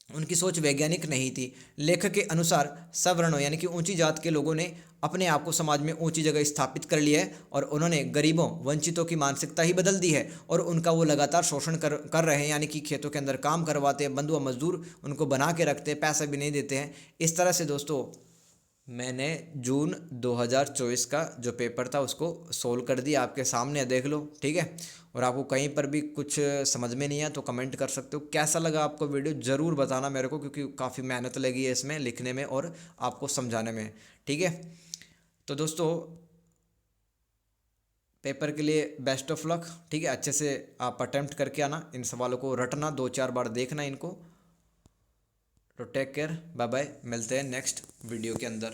[SPEAKER 1] उनकी सोच वैज्ञानिक नहीं थी। लेखक के अनुसार सवर्णों, यानी कि ऊंची जात के लोगों ने अपने आप को समाज में ऊंची जगह स्थापित कर लिया है और उन्होंने गरीबों, वंचितों की मानसिकता ही बदल दी है और उनका वो लगातार शोषण कर रहे हैं, यानी कि खेतों के अंदर काम करवाते हैं, बंधुआ मजदूर उनको बना के रखते हैं, पैसा भी नहीं देते हैं। इस तरह से दोस्तों मैंने जून 2024 का जो पेपर था उसको सोल्व कर दिया, आपके सामने देख लो, ठीक है। और आपको कहीं पर भी कुछ समझ में नहीं आया तो कमेंट कर सकते हो। कैसा लगा आपको वीडियो ज़रूर बताना मेरे को, क्योंकि काफ़ी मेहनत लगी है इसमें लिखने में और आपको समझाने में, ठीक है। तो दोस्तों पेपर के लिए बेस्ट ऑफ लक, ठीक है। अच्छे से आप अटेम्प्ट करके आना, इन सवालों को रटना, 2-4 बार देखना इनको। तो टेक केयर, बाय बाय, मिलते हैं नेक्स्ट वीडियो के अंदर।